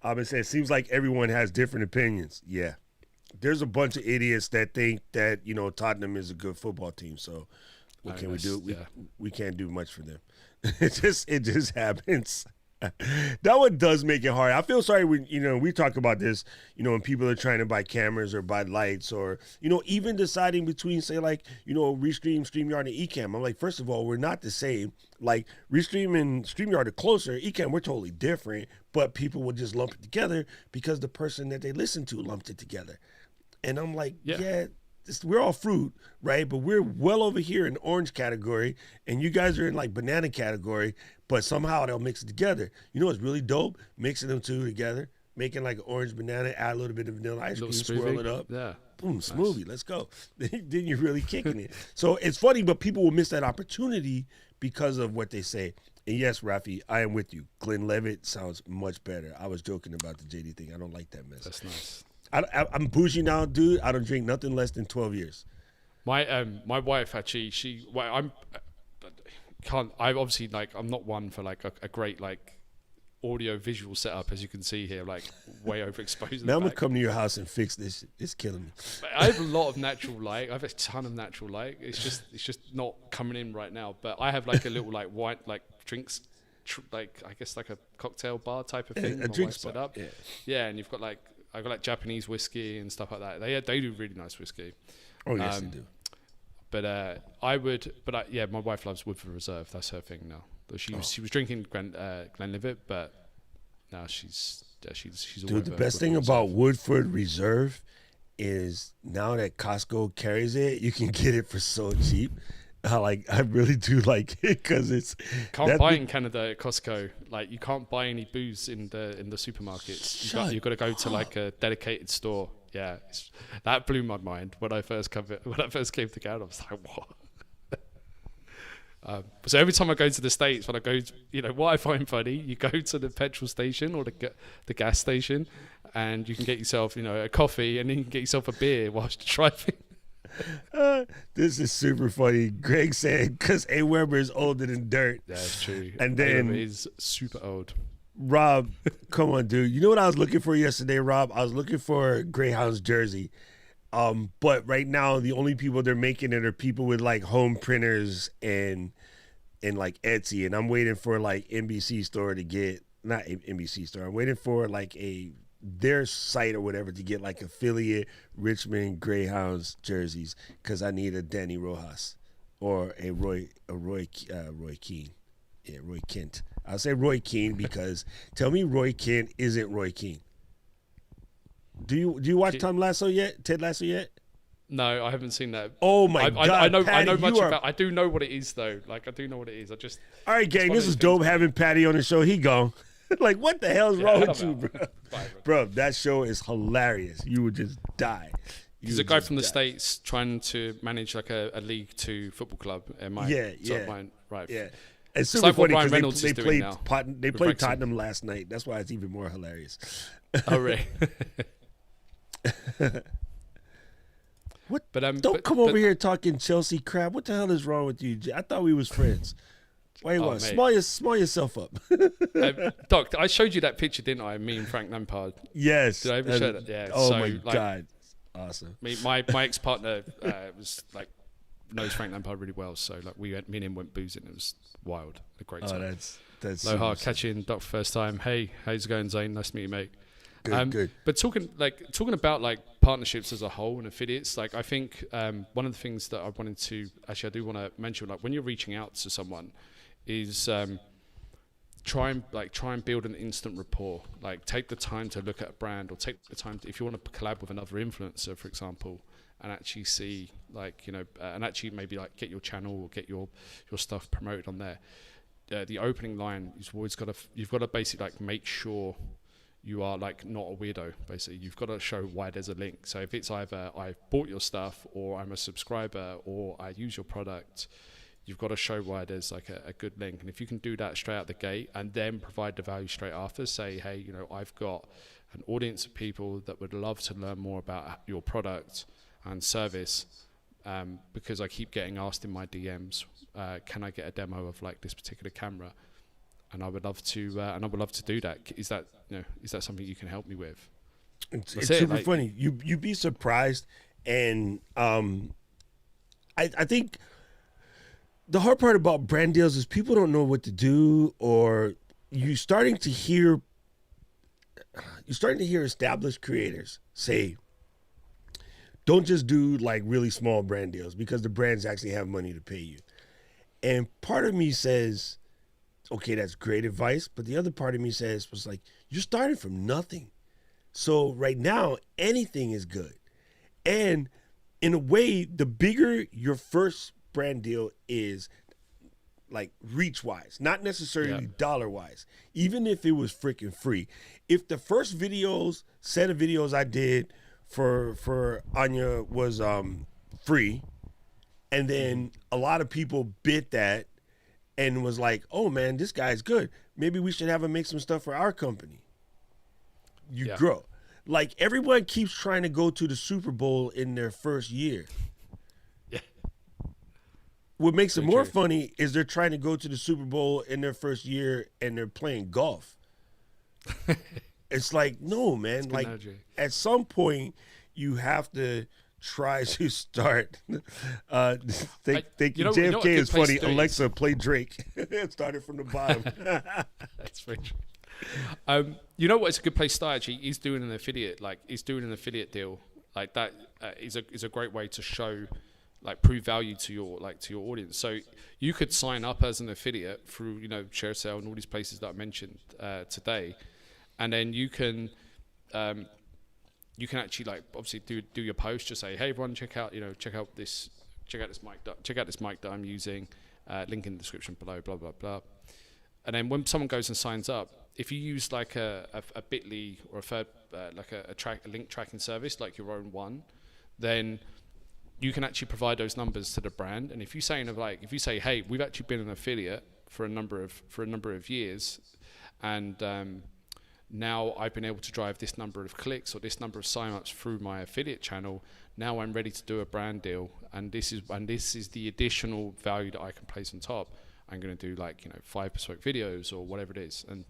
And say it seems like everyone has different opinions. Yeah, there's a bunch of idiots that think that Tottenham is a good football team. So what can we do? We can't do much for them. It just happens. That one does make it hard. I feel sorry when, we talk about this, when people are trying to buy cameras or buy lights or, even deciding between, say, like, Restream, StreamYard, and Ecamm. I'm like, first of all, we're not the same. Like, Restream and StreamYard are closer. Ecamm, we're totally different, but people will just lump it together because the person that they listen to lumped it together. And I'm like, we're all fruit, right? But we're well over here in orange category, and you guys are in like banana category, but somehow they'll mix it together. You know what's really dope? Mixing them two together, making like an orange banana, add a little bit of vanilla ice cream, swirl it up. Yeah. Boom, smoothie, nice. Let's go. Then you're really kicking it. So it's funny, but people will miss that opportunity because of what they say. And yes, Rafi, I am with you. Glenn Levitt sounds much better. I was joking about the JD thing. I don't like that mess. That's nice. I'm bougie now, dude. I don't drink nothing less than 12 years. My wife actually, I'm not one for like a great like audio visual setup, as you can see here, like way overexposed. Now I'm gonna come to your house and fix this. It's killing me. I have a lot of natural light. I have a ton of natural light. It's just not coming in right now. But I have like a little like white like drinks. Like I guess like a cocktail bar type of thing. A drink spot. Set up. Yeah, and you've got like I've got like Japanese whiskey and stuff like that. They do really nice whiskey. Oh yes, they do. But my wife loves Woodford Reserve. That's her thing now. She was drinking Glenlivet, but now she's dude. The best thing about Woodford Reserve is now that Costco carries it, you can get it for so cheap. I really do like it because it's can't buy in Canada at Costco. Like you can't buy any booze in the supermarkets. You've got to go to like a dedicated store. Yeah, that blew my mind when I first came to Canada. I was like, what? So every time I go to the States, when I go, what I find funny, you go to the petrol station or the gas station, and you can get yourself, a coffee, and then you can get yourself a beer whilst you're driving. This is super funny. Greg said, because Aweber is older than dirt. That's true. And then Aweber is super old. Rob, come on, dude. You know what I was looking for yesterday, Rob? I was looking for Greyhound's jersey. But right now, the only people they're making it are people with like home printers and like Etsy. And I'm waiting for like NBC store to get, not NBC store. I'm waiting for like their site or whatever to get like affiliate Richmond Greyhounds jerseys because I need a Danny Rojas or a Roy Keane. Yeah, Roy Kent. I'll say Roy Keane because tell me Roy Kent isn't Roy Keane. Do you watch Ted Lasso yet? No, I haven't seen that. Oh my God! I know much Paddy, about. I do know what it is though. Like I do know what it is. All right, gang. This is dope having Paddy on the show. He gone. Like what the hell is wrong with you, bro? Bro, that show is hilarious. You would just die. He's a guy from the States ttrying to manage like a League Two football club. Right. Yeah. It's super like what funny Ryan because Reynolds they is doing played now they with played Wrexham. Tottenham last night. That's why it's even more hilarious. Oh, really? What? But Don't come over here talking Chelsea crap. What the hell is wrong with you? I thought we was friends. Wait, Oh, what? mate. Small yourself up. Doc, I showed you that picture, didn't I? Me and Frank Lampard. Yes. Did I ever show that? Yeah. Oh so, my like, god. Awesome. my ex-partner was like knows Frank Lampard really well, so like me and him went boozing. It was wild, a great time. That's Low hard super catching Doc for first time. Hey, how's it going, Zane? Nice to meet you, mate. good. But talking about like partnerships as a whole and affiliates, like I think one of the things that I wanted to I do want to mention, like when you're reaching out to someone, is try and build an instant rapport. Like take the time to look at a brand, or take the time to, if you want to collab with another influencer, for example, and actually see and actually maybe like get your channel or get your stuff promoted on there. The opening line is always you've got to basically like make sure you are like not a weirdo. Basically, you've got to show why there's a link. So if it's either I bought your stuff, or I'm a subscriber, or I use your product, you've got to show why there's like a good link. And if you can do that straight out the gate and then provide the value straight after, say, hey, I've got an audience of people that would love to learn more about your product and service, because I keep getting asked in my DMs, can I get a demo of like this particular camera? And I would love to do that. Is that something you can help me with? It's super funny. You'd be surprised, and I think the hard part about brand deals is people don't know what to do, or you're starting to hear established creators say, don't just do like really small brand deals, because the brands actually have money to pay you. And part of me says, okay, that's great advice. But the other part of me was like, you're starting from nothing. So right now, anything is good. And in a way, the bigger your first brand deal is, like reach-wise, not necessarily dollar-wise, even if it was freaking free. If the first set of videos I did for Anya was free, and then a lot of people bid that and was like, oh man, this guy's good, maybe we should have him make some stuff for our company. You grow. Like everyone keeps trying to go to the Super Bowl in their first year. Yeah. What makes it more funny is they're trying to go to the Super Bowl in their first year and they're playing golf. It's like, no, man. Like at some point you have to try to start. JFK is funny. Alexa, play Drake. It started from the bottom. That's very true. You know what? It's a good place to start. Actually, he's doing an affiliate. Like he's doing an affiliate deal. Like that is a great way to show, like, prove value to your audience. So you could sign up as an affiliate through ShareSale and all these places that I mentioned today, and then you can actually like obviously do your post. Just say, hey everyone, check out this mic that I'm using. Link in the description below. Blah blah blah. And then when someone goes and signs up, if you use like a Bitly or a third like a link tracking service like your own one, then you can actually provide those numbers to the brand. And if you say, hey, we've actually been an affiliate for a number of years, and now I've been able to drive this number of clicks or this number of signups through my affiliate channel. Now I'm ready to do a brand deal, and this is the additional value that I can place on top. I'm going to do 5 bespoke videos or whatever it is. And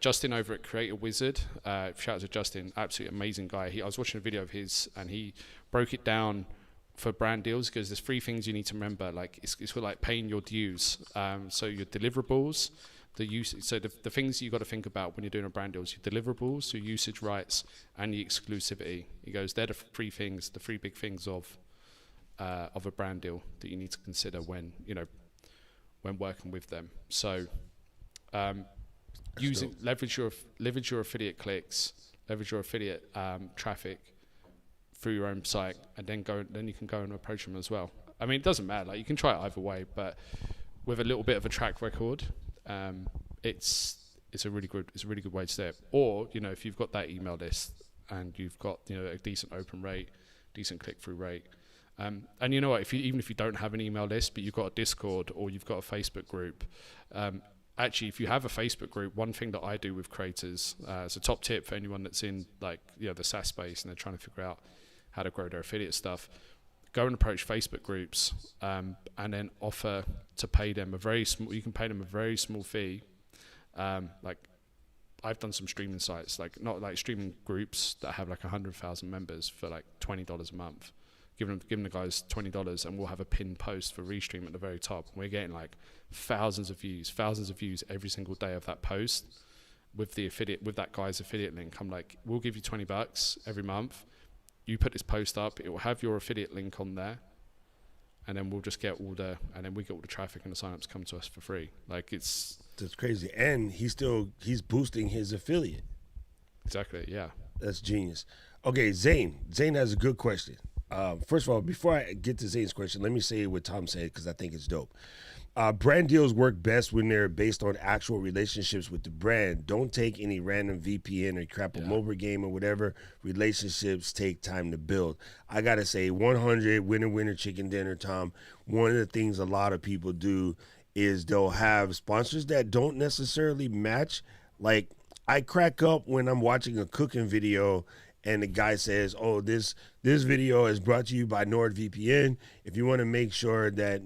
Justin over at Creator Wizard, shout out to Justin, absolutely amazing guy. I was watching a video of his, and he broke it down for brand deals, because there's 3 things you need to remember. Like it's for like paying your dues. So your deliverables, the things you got to think about when you're doing a brand deal is your deliverables, your usage rights, and the exclusivity. He goes, they're the 3 big things of a brand deal that you need to consider when working with them. So leverage your affiliate clicks, leverage your affiliate traffic through your own site, and then you can go and approach them as well. I mean, it doesn't matter. Like you can try it either way, but with a little bit of a track record, it's a really good way to step. Or if you've got that email list and you've got a decent open rate, decent click through rate, And you know what? Even if you don't have an email list, but you've got a Discord or you've got a Facebook group, actually, if you have a Facebook group, one thing that I do with creators, as a top tip for anyone that's in like the SaaS space and they're trying to figure out how to grow their affiliate stuff, go and approach Facebook groups, and then offer to pay them you can pay them a very small fee. Like I've done some streaming sites, like not like streaming groups that have like 100,000 members for like $20 a month. Giving the guys $20, and we'll have a pinned post for Restream at the very top. We're getting like thousands of views every single day of that post with that guy's affiliate link. I'm like, we'll give you $20 every month. You put this post up, it will have your affiliate link on there, and then we get all the traffic and the signups come to us for free. Like that's crazy, and he's boosting his affiliate. Exactly, yeah. That's genius. Okay, Zane has a good question. First of all, before I get to Zane's question, let me say what Tom said because I think it's dope. Brand deals work best when they're based on actual relationships with the brand. Don't take any random VPN or crap a mobile game or whatever. Relationships take time to build. I got to say, 100 winner chicken dinner, Tom. One of the things a lot of people do is they'll have sponsors that don't necessarily match. Like, I crack up when I'm watching a cooking video and the guy says, oh, this video is brought to you by NordVPN. If you want to make sure that,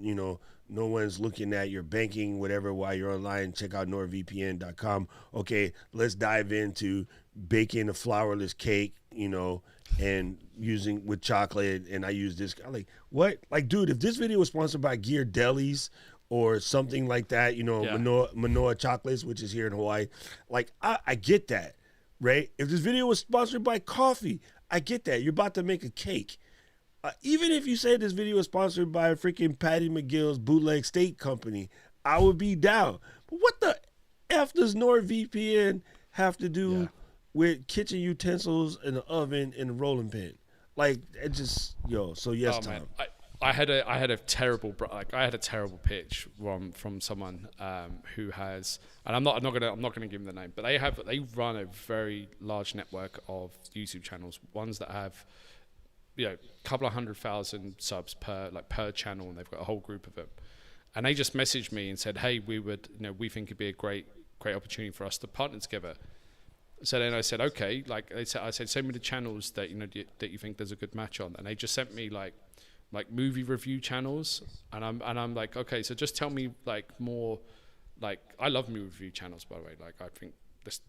no one's looking at your banking, whatever, while you're online, check out NordVPN.com. Okay, let's dive into baking a flourless cake, and using with chocolate. And I use this. I'm like, what? Like, dude, if this video was sponsored by Gear Delis or something like that, Manoa Chocolates, which is here in Hawaii, like, I get that. Right? If this video was sponsored by coffee, I get that. You're about to make a cake. Even if you say this video is sponsored by freaking Paddy McGill's bootleg steak company, I would be down. But what the F does NordVPN have to do with kitchen utensils and the oven and the rolling pin? Like, it just, so yes, Tom. Man. I had a terrible pitch from someone who has, and I'm not gonna give them the name, but they run a very large network of YouTube channels, ones that have a couple of 100,000 subs per channel, and they've got a whole group of them. And they just messaged me and said, hey, we think it'd be a great opportunity for us to partner together. So then I said, okay, I said, send me the channels that that you think there's a good match on, and they just sent me like movie review channels, and I'm like, okay, so just tell me more. I love movie review channels, by the way. I think this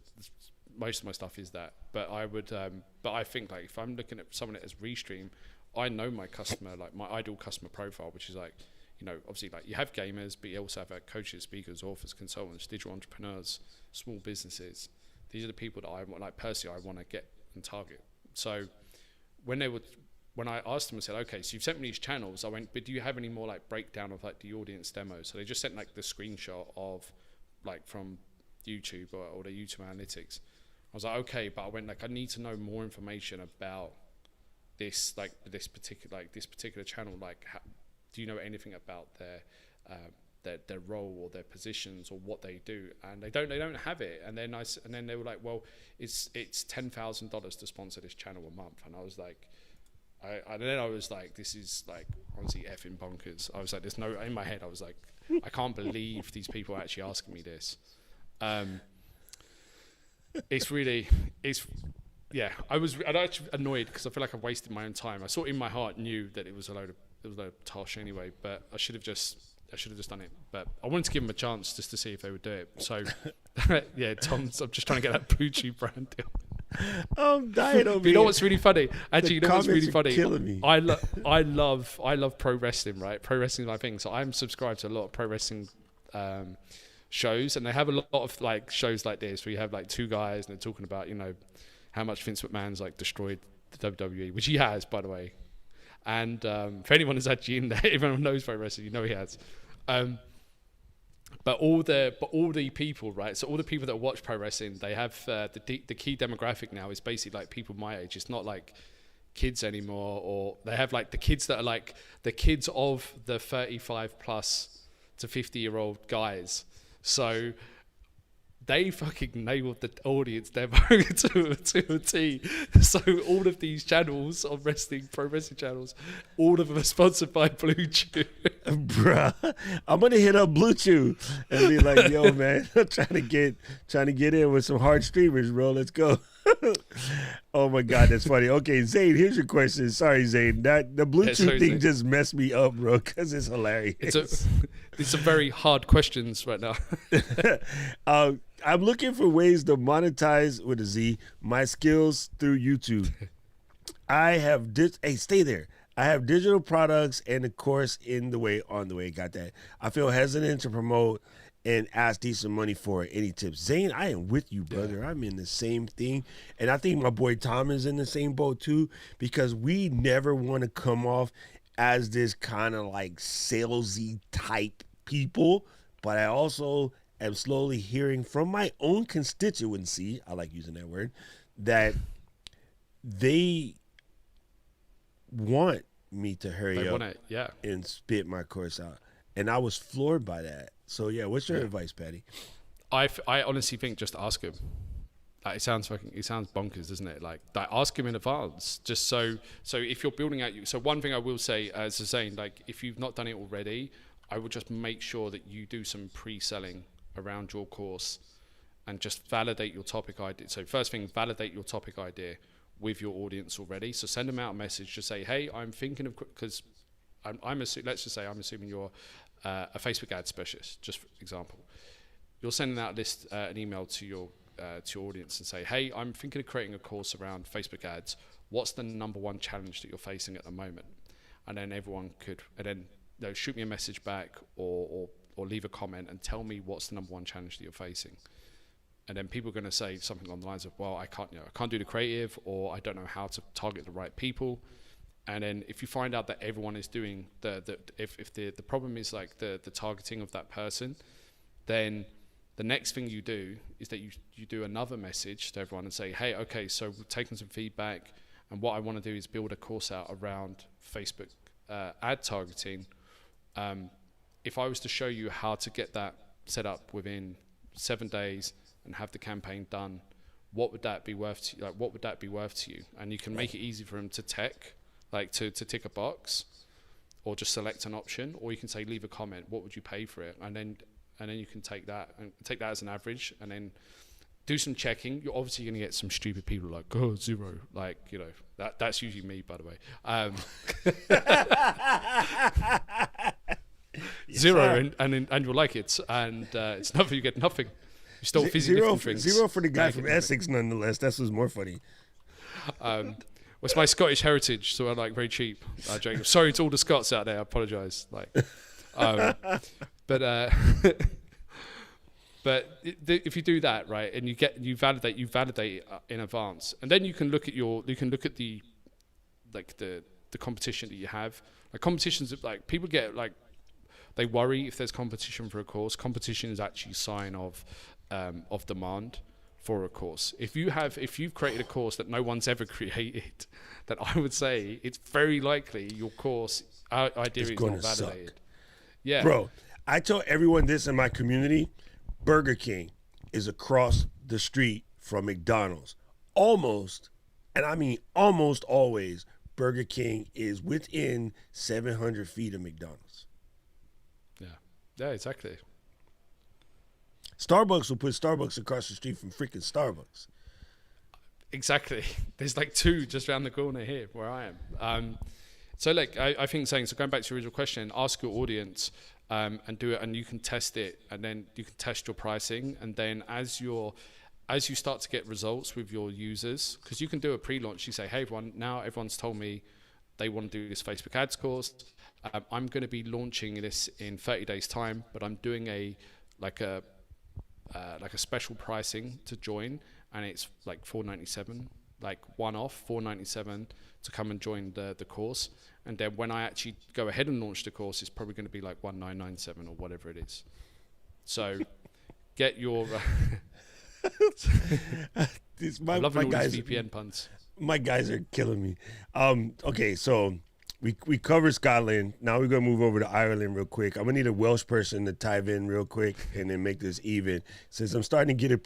most of my stuff is that, but I think if I'm looking at someone as Restream, I know my customer, my ideal customer profile, which is obviously you have gamers, but you also have coaches, speakers, authors, consultants, digital entrepreneurs, small businesses. These are the people that I want, personally, I want to get and target. So when I asked them, I said, okay, so you've sent me these channels. I went, but do you have any more breakdown of the audience demos? So they just sent the screenshot of from YouTube or the YouTube analytics. I was like, okay, but I went I need to know more information about this this particular channel. Do you know anything about their role or their positions or what they do? And they don't have it. And then they were like, well, it's $10,000 to sponsor this channel a month. And I was like, this is honestly effing bonkers. I was like, in my head, I was like, I can't believe these people are actually asking me this. I'm actually annoyed because I feel like I've wasted my own time. I sort of in my heart knew that it was a load of tosh anyway, but I should have just done it. But I wanted to give them a chance just to see if they would do it. So yeah, I'm just trying to get that Poochie brand deal. I'm dying over here. You know what's really funny? Actually, you know what's really funny? Killing me. I love pro wrestling, right? Pro wrestling is my thing. So I'm subscribed to a lot of pro wrestling shows, and they have a lot of shows like this where you have two guys and they're talking about how much Vince McMahon's destroyed the WWE, which he has, by the way. And for anyone who's actually in there, if anyone knows pro wrestling, he has. But all the people, right? So all the people that watch pro wrestling, they have the key demographic now is basically people my age. It's not kids anymore, or they have the kids that are the kids of the 35 plus to 50-year-old guys. So they fucking nailed the audience demo to a T. So all of these channels on pro wrestling channels, all of them are sponsored by Blue Chew. Bruh, I'm gonna hit up Blue Chew and be like, yo, man, I'm trying to get in with some hard streamers, bro. Let's go. Oh my God, that's funny. Okay, Zane, here's your question. Sorry, Zane. The Blue Chew thing just messed me up, bro, because it's hilarious. It's some very hard questions right now. I'm looking for ways to monetize with a Z my skills through YouTube. I have stay there. I have digital products and a course on the way. Got that. I feel hesitant to promote and ask decent money for it. Any tips? Zane, I am with you, brother. I'm in the same thing. And I think my boy Tom is in the same boat too, because we never want to come off as this kind of like salesy type people. But I also am slowly hearing from my own constituency, I like using that word, that they want me to hurry up and spit my course out. And I was floored by that. So yeah, what's your advice, Paddy? I honestly think just ask him. It sounds bonkers, doesn't it? Like ask him in advance, just so if you're building out. So one thing I will say, as a saying, like if you've not done it already, I would just make sure that you do some pre-selling around your course, and just validate your topic idea. So first thing, validate your topic idea with your audience already. So send them out a message to say, hey, I'm thinking of, because let's just say I'm assuming you're a Facebook ad specialist, just for example. You're sending out an email to your audience and say, hey, I'm thinking of creating a course around Facebook ads. What's the number one challenge that you're facing at the moment? And then everyone could, shoot me a message back or leave a comment and tell me what's the number one challenge that you're facing. And then people are going to say something along the lines of, well, I can't do the creative, or I don't know how to target the right people. And then if you find out that everyone is doing if the problem is like the targeting of that person, then the next thing you do is that you do another message to everyone and say, hey, okay, so we've taken some feedback, and what I want to do is build a course out around Facebook ad targeting. If I was to show you how to get that set up within 7 days and have the campaign done, what would that be worth to you? Like, what would that be worth to you? And you can make it easy for them to tick a box, or just select an option, or you can say leave a comment. What would you pay for it? And then you can take that as an average, and then do some checking. You're obviously going to get some stupid people like, oh, 0. Like, that's usually me, by the way. 0, and you'll like it, and it's nothing. You get nothing. You stole fizzy drinks. 0 for the guy from Essex, nonetheless. That's what's more funny. It's my Scottish heritage, so I'm like very cheap. Sorry to all the Scots out there. I apologise. But if you do that right, and you validate it in advance, and then you can look at the competition that you have. Like competitions, like people get like, they worry if there's competition for a course. Competition is actually a sign of demand for a course. If you've created a course that no one's ever created, then I would say it's very likely your course idea is not validated. Suck. Yeah, bro. I tell everyone this in my community: Burger King is across the street from McDonald's. Almost, and I mean almost always, Burger King is within 700 feet of McDonald's. Yeah, exactly. Starbucks will put Starbucks across the street from freaking Starbucks. Exactly. There's like 2 just around the corner here where I am. So like I think so going back to your original question, ask your audience and do it, and you can test it, and then you can test your pricing, and then as you start to get results with your users, because you can do a pre-launch, you say, hey everyone, now everyone's told me they want to do this Facebook ads course. I'm going to be launching this in 30 days time, but I'm doing a special pricing to join, and it's like $497, like one-off $497 to come and join the course. And then when I actually go ahead and launch the course, it's probably going to be like $1997 or whatever it is. So get your I'm loving all these VPN puns. My guys are killing me. Okay, so we covered Scotland. Now we're gonna move over to Ireland real quick. I'm gonna need a Welsh person to dive in real quick and then make this even. Since I'm starting to get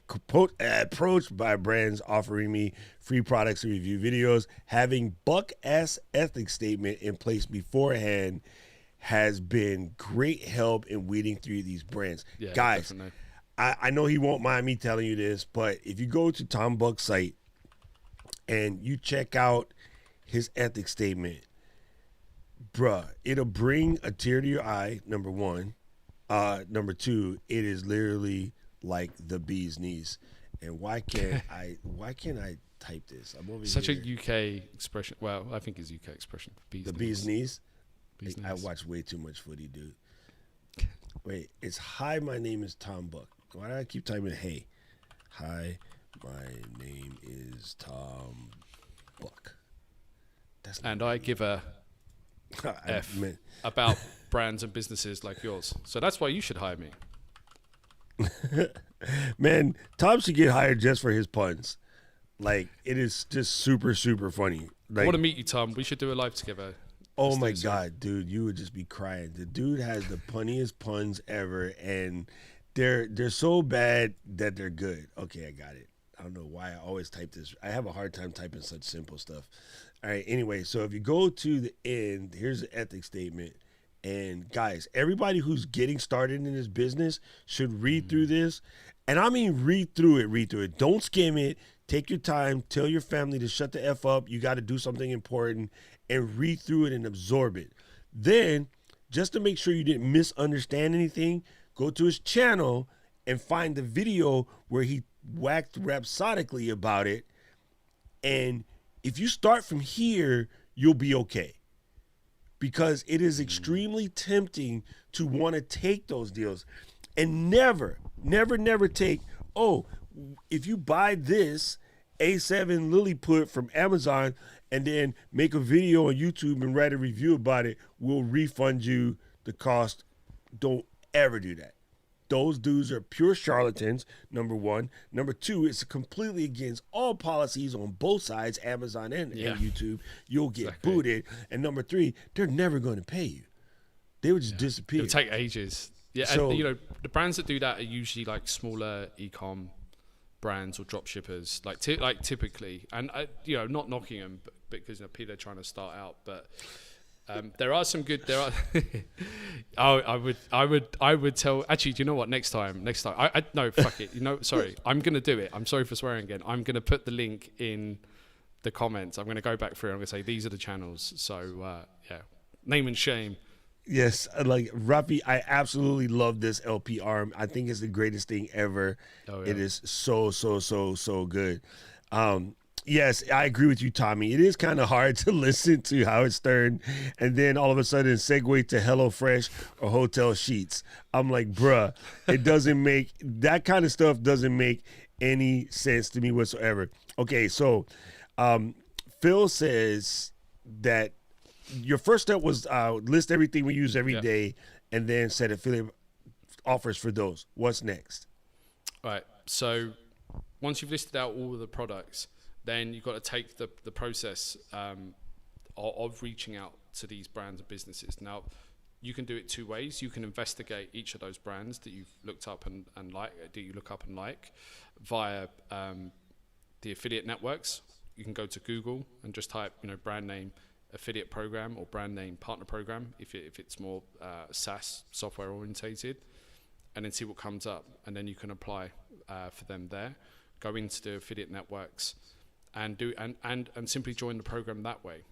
approached by brands offering me free products and review videos, having buck-ass ethics statement in place beforehand has been great help in weeding through these brands. Yeah, guys, definitely. I know he won't mind me telling you this, but if you go to Tom Buck's site and you check out his ethics statement, bruh, it'll bring a tear to your eye, number one. Number two, it is literally like the bee's knees. And why can't I type this? I'm over Such here. a UK expression. Well, I think it's UK expression. The bee's knees? Bee's I knees. watch way too much footy, dude. Wait, it's hi, my name is Tom Buck. Why do I keep typing hey? Hi, my name is Tom Buck. That's And I give a F about brands and businesses like yours. So that's why you should hire me. Man, Tom should get hired just for his puns. Like, it is just super, super funny. I Like, want to meet you, Tom. We should do a live together. oh Let's do my it soon. God, dude, you would just be crying. The dude has the punniest puns ever, and they're so bad that they're good. Okay, I got it. I don't know why I always type this. I have a hard time typing such simple stuff. All right, anyway, so if you go to the end, here's the ethics statement. And guys, everybody who's getting started in this business should read through this. And I mean read through it. Don't skim it. Take your time. Tell your family to shut the F up. You got to do something important and read through it and absorb it. Then, just to make sure you didn't misunderstand anything, go to his channel and find the video where he whacked rhapsodically about it. And if you start from here, you'll be okay. Because it is extremely tempting to want to take those deals and never take, oh, if you buy this A7 Lilliput from Amazon and then make a video on YouTube and write a review about it, we'll refund you the cost. Don't ever do that. Those dudes are pure charlatans, number one. Number two, it's completely against all policies on both sides, Amazon and YouTube. You'll get booted. And number three, they're never going to pay you. They would just disappear. It'll take ages. Yeah, So- and you know, the brands that do that are usually like smaller e-com brands or drop shippers, like typically. And you know, not knocking them, but because people are trying to start out, but. There are some good. There are. I would tell. Actually, do you know what? Next time. No, fuck it. You know, sorry. I'm gonna do it. I'm sorry for swearing again. I'm gonna put the link in the comments. I'm gonna go back through. I'm gonna say these are the channels. So yeah, name and shame. Yes, like Rafi, I absolutely love this LP arm. I think it's the greatest thing ever. Oh, yeah. It is so good. Yes, I agree with you, Tommy. It is kind of hard to listen to Howard Stern and then all of a sudden segue to HelloFresh or Hotel Sheets. I'm like, bruh, it doesn't make, that kind of stuff doesn't make any sense to me whatsoever. Okay, so Phil says that your first step was list everything we use every day and then set affiliate offers for those. What's next? All right. So once you've listed out all of the products, then you've got to take the process of reaching out to these brands and businesses. Now, you can do it two ways. You can investigate each of those brands that you've looked up and like via the affiliate networks. You can go to Google and just type, brand name affiliate program or brand name partner program if it's more SaaS software orientated, and then see what comes up. And then you can apply for them there. Go into the affiliate networks and do and simply join the program that way.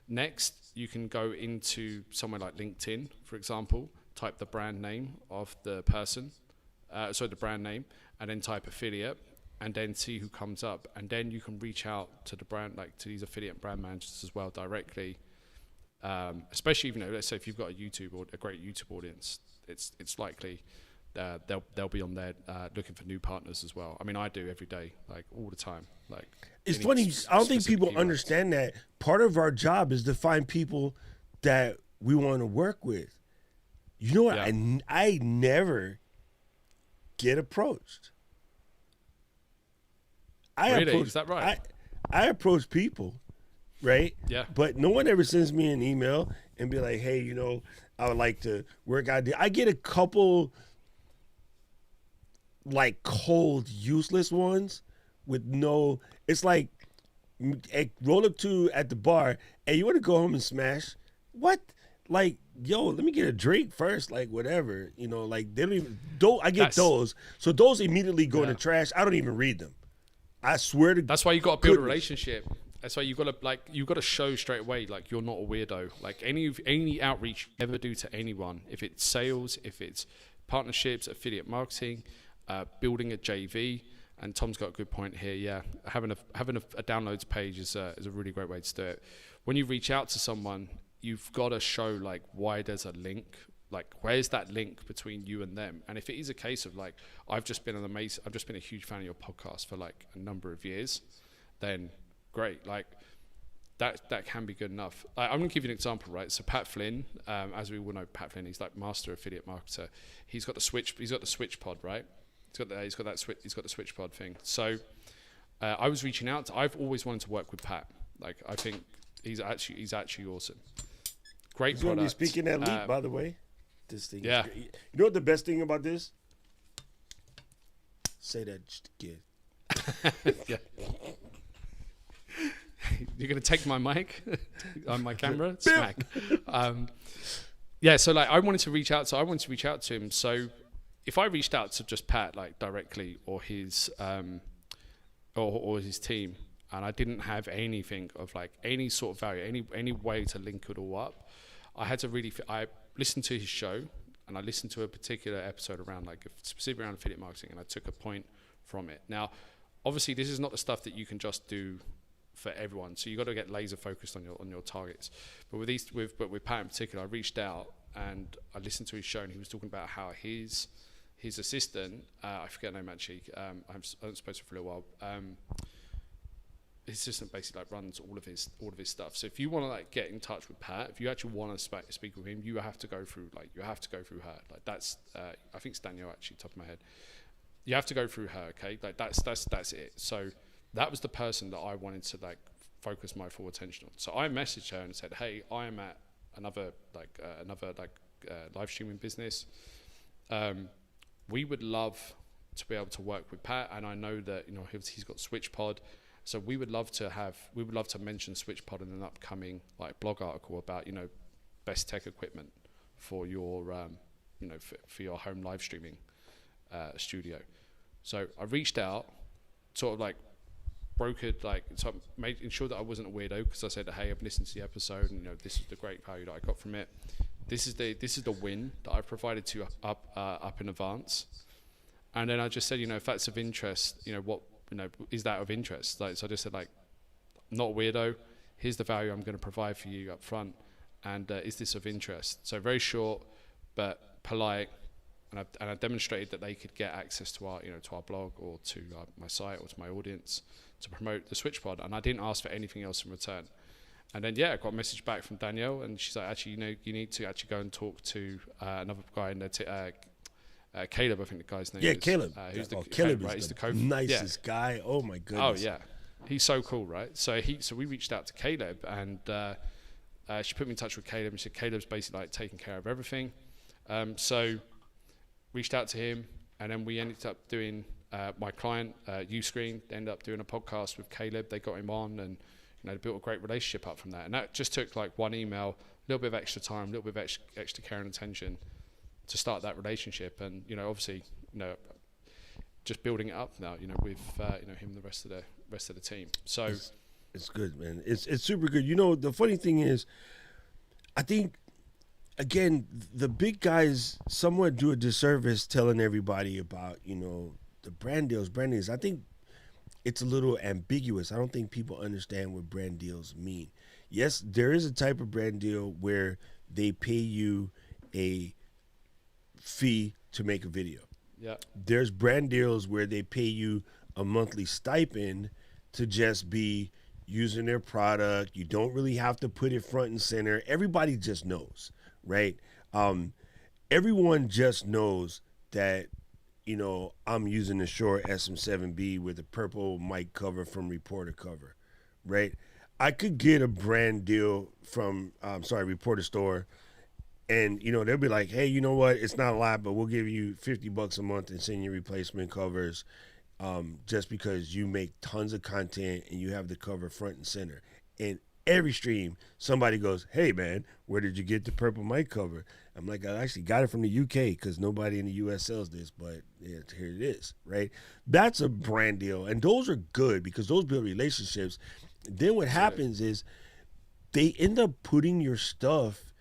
Next, you can go into somewhere like LinkedIn, for example, type the brand name of the person, the brand name, and then type affiliate, and then see who comes up. And then you can reach out to the brand, like to these affiliate brand managers as well directly. Especially, let's say if you've got a great YouTube audience, it's likely they'll be on there looking for new partners as well. I mean, I do every day, like all the time. Like it's funny. I don't think people keywords. understand that part of our job is to find people that we want to work with. You know what? Yeah. I never get approached. Really? Is that right? I approach people. right? Yeah. But no one ever sends me an email and be like, hey, you know, I would like to work out. I get a couple like cold, useless ones with no. It's like roll up to at the bar. Hey, you want to go home and smash? What? Like, yo, let me get a drink first. Like, whatever, you know. Like, they don't even. I get those, so those immediately go in the trash. I don't even read them. I swear to. That's why you got to build a relationship. That's why you got to show straight away like you're not a weirdo. Like any outreach you ever do to anyone, if it's sales, if it's partnerships, affiliate marketing, building a JV. And Tom's got a good point here. Yeah, having a downloads page is a really great way to do it. When you reach out to someone, you've got to show like why there's a link. Like, where's that link between you and them? And if it is a case of like, I've just been a huge fan of your podcast for like a number of years, then great. Like that can be good enough. I'm gonna give you an example, right? So Pat Flynn, as we all know, Pat Flynn, he's like master affiliate marketer. He's got the switch pod, right? He's got the switch pod thing. So I was reaching out. I've always wanted to work with Pat. Like, I think he's actually awesome. Great product. He's speaking at Leap, by the way. This thing. Yeah. You know what the best thing about this? Say that just again. Yeah. You're gonna take my mic on my camera? Smack. Yeah. So like, I wanted to reach out to him. So if I reached out to just Pat like directly or his or his team, and I didn't have anything of like any sort of value, any way to link it all up, I had to I listened to his show, and I listened to a particular episode around like specifically around affiliate marketing, and I took a point from it. Now, obviously, this is not the stuff that you can just do for everyone, so you got to get laser focused on your targets. But with Pat in particular, I reached out and I listened to his show, and he was talking about how his assistant, I forget her name actually, I haven't spoken to her for a little while. His assistant basically like runs all of his stuff. So if you want to like get in touch with Pat, if you actually want to speak with him, you have to go through her. Like that's I think it's Danielle actually, top of my head. You have to go through her, okay? Like that's it. So that was the person that I wanted to like focus my full attention on. So I messaged her and said, "Hey, I am at another live streaming business. We would love to be able to work with Pat, and I know that he's got SwitchPod, so we would love to mention SwitchPod in an upcoming like blog article about best tech equipment for your for your home live streaming studio." So I reached out, sort of like brokered, ensured that I wasn't a weirdo, because I said, "Hey, I've listened to the episode, and this is the great value that I got from it. This is the win that I've provided to you up in advance." And then I just said, if that's of interest, what is that of interest? So I just said, I'm not a weirdo. Here's the value I'm going to provide for you up front, and is this of interest? So very short, but polite. And I demonstrated that they could get access to our blog or to my site or to my audience to promote the SwitchPod, and I didn't ask for anything else in return. And then I got a message back from Danielle, and she's like, "Actually, you need to actually go and talk to another guy in there, Caleb, I think the guy's name is." Yeah, Caleb. Caleb is he's the nicest guy. Oh my goodness. Oh yeah, he's so cool, right? So we reached out to Caleb, and she put me in touch with Caleb, and she said Caleb's basically like taking care of everything. So reached out to him, and then we ended up doing my client Uscreen. They ended up doing a podcast with Caleb. They got him on, and they built a great relationship up from that. And that just took like one email, a little bit of extra time, a little bit of extra care and attention to start that relationship. And obviously, just building it up now, with him and the rest of the team. So it's good, man. It's super good. The funny thing is, I think, again, the big guys somewhat do a disservice telling everybody about, the brand deals. I think it's a little ambiguous. I don't think people understand what brand deals mean. Yes, there is a type of brand deal where they pay you a fee to make a video. Yeah. There's brand deals where they pay you a monthly stipend to just be using their product. You don't really have to put it front and center. Everybody just knows. Right? Everyone just knows that, I'm using the Shure SM7B with a purple mic cover from Reporter cover, right? I could get a brand deal from Reporter Store, and they'll be like, hey, you know what? It's not a lot, but we'll give you $50 a month and send you replacement covers, just because you make tons of content and you have the cover front and center. And every stream, somebody goes, hey man, where did you get the purple mic cover? I'm like, I actually got it from the UK because nobody in the US sells this, but yeah, here it is, right? That's a brand deal, and those are good because those build relationships. Then what happens is they end up putting your stuff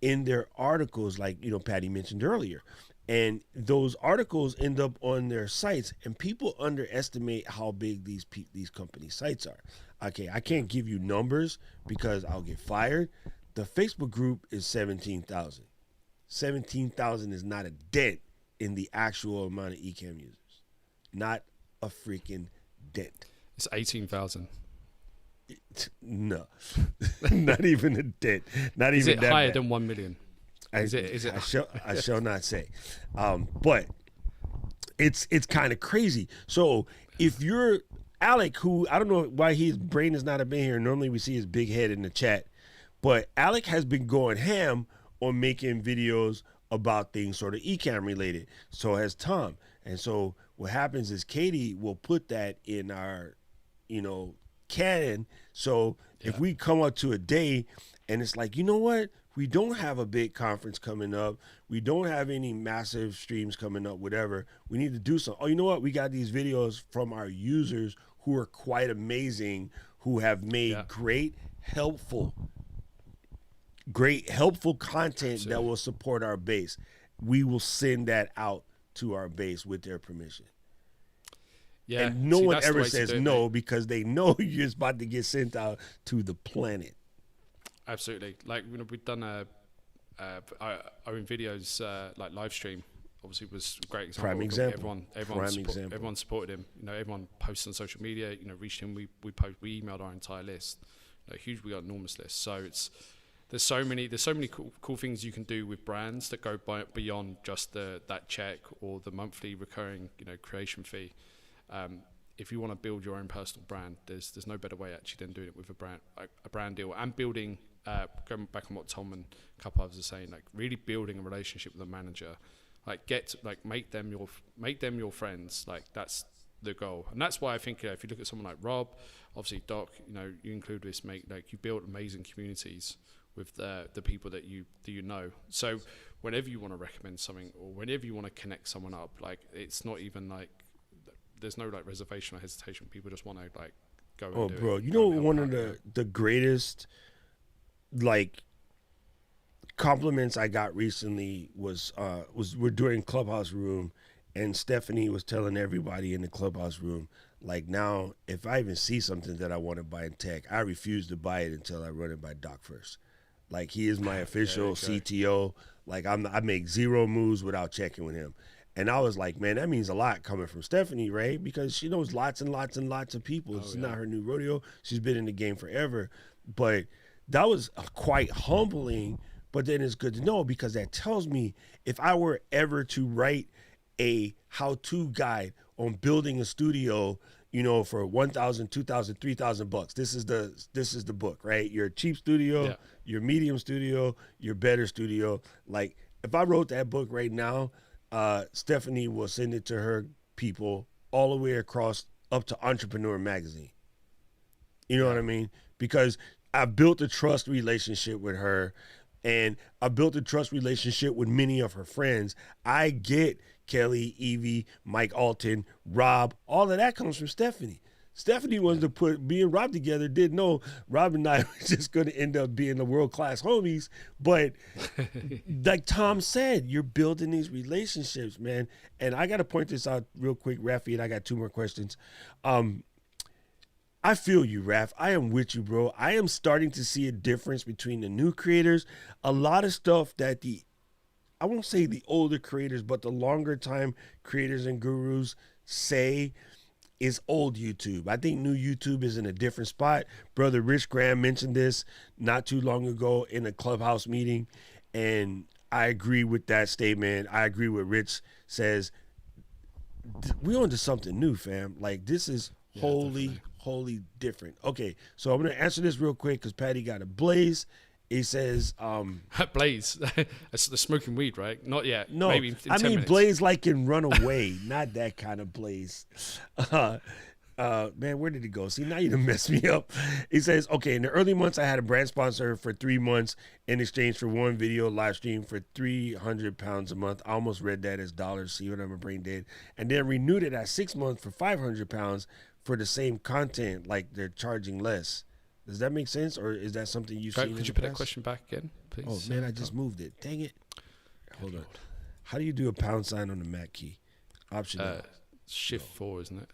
in their articles, like Paddy mentioned earlier, and those articles end up on their sites, and people underestimate how big these company sites are. Okay, I can't give you numbers because I'll get fired. The Facebook group is 17,000. 17,000 is not a dent in the actual amount of Ecamm users. Not a freaking dent. It's 18,000. No, not even a dent. Not Is even it that higher bad. than 1 million? Is it? I shall not say. But it's kind of crazy. So if you're Alec, who I don't know why his brain is not up in here. Normally we see his big head in the chat, but Alec has been going ham on making videos about things sort of Ecamm related. So has Tom. And so what happens is Katie will put that in our, canon. So if we come up to a day and it's like, you know what? We don't have a big conference coming up. We don't have any massive streams coming up, whatever. We need to do something. Oh, you know what? We got these videos from our users who are quite amazing, who have made great, helpful content that will support our base. We will send that out to our base with their permission. Yeah, and no one ever says no because they know you're about to get sent out to the planet. Absolutely. Like we've done our own videos, like live stream. Obviously, was a great example. Prime example. Everyone supported him. Everyone posted on social media. Reached him. We emailed our entire list. Huge. We got an enormous list. So there's so many cool things you can do with brands that go beyond just that check or the monthly recurring creation fee. If you want to build your own personal brand, there's no better way actually than doing it with a brand deal and building. Going back on what Tom and a couple others are saying, like really building a relationship with a manager, make them your friends. Like that's the goal, and that's why I think if you look at someone like Rob, obviously Doc, you include this, you build amazing communities with the people that you know. So whenever you want to recommend something or whenever you want to connect someone up, it's not even there's no reservation or hesitation. People just want to go and do bro, it. One of the greatest compliments I got recently was we're doing Clubhouse Room, and Stephanie was telling everybody in the Clubhouse Room, now if I even see something that I want to buy in tech, I refuse to buy it until I run it by Doc first. He is my official CTO. I make zero moves without checking with him. And I was like, man, that means a lot coming from Stephanie, right? Because she knows lots and lots and lots of people. It's not her new rodeo. She's been in the game forever. But that was quite humbling. But then it's good to know because that tells me if I were ever to write a how-to guide on building a studio, for $1,000, $2,000, $3,000, this is the book, right? Your cheap studio, your medium studio, your better studio. If I wrote that book right now, Stephanie will send it to her people all the way across up to Entrepreneur Magazine. You know what I mean? Because I built a trust relationship with her, and I built a trust relationship with many of her friends. I get Kelly, Evie, Mike Alton, Rob. All of that comes from Stephanie. Stephanie wanted to put me and Rob together. Didn't know Rob and I were just going to end up being the world-class homies. But like Tom said, you're building these relationships, man. And I got to point this out real quick, Rafi, and I got two more questions. I feel you, Raf. I am with you, bro. I am starting to see a difference between the new creators. A lot of stuff that I won't say the older creators, but the longer time creators and gurus say is old YouTube. I think new YouTube is in a different spot. Brother Rich Graham mentioned this not too long ago in a Clubhouse meeting, and I agree with that statement. I agree with Rich says. We on to something new, fam. This is holy wholly different. Okay, so I'm gonna answer this real quick because Paddy got a blaze. He says, Blaze. That's the smoking weed, right? Not yet. no, Maybe in I 10 mean minutes. blaze like in Runaway, not that kind of blaze. Man, where did he go? See, now you done messed me up. He says, okay, in the early months, I had a brand sponsor for 3 months in exchange for one video live stream for £300 a month. I almost read that as dollars. See what my brain did. And then renewed it at 6 months for £500 for the same content, like they're charging less. Does that make sense, or is that something you've seen? Could you put that question back again, please? Oh man, I just moved it. Dang it! Hold on. How do you do a pound sign on the Mac key? Option. Shift 4, isn't it?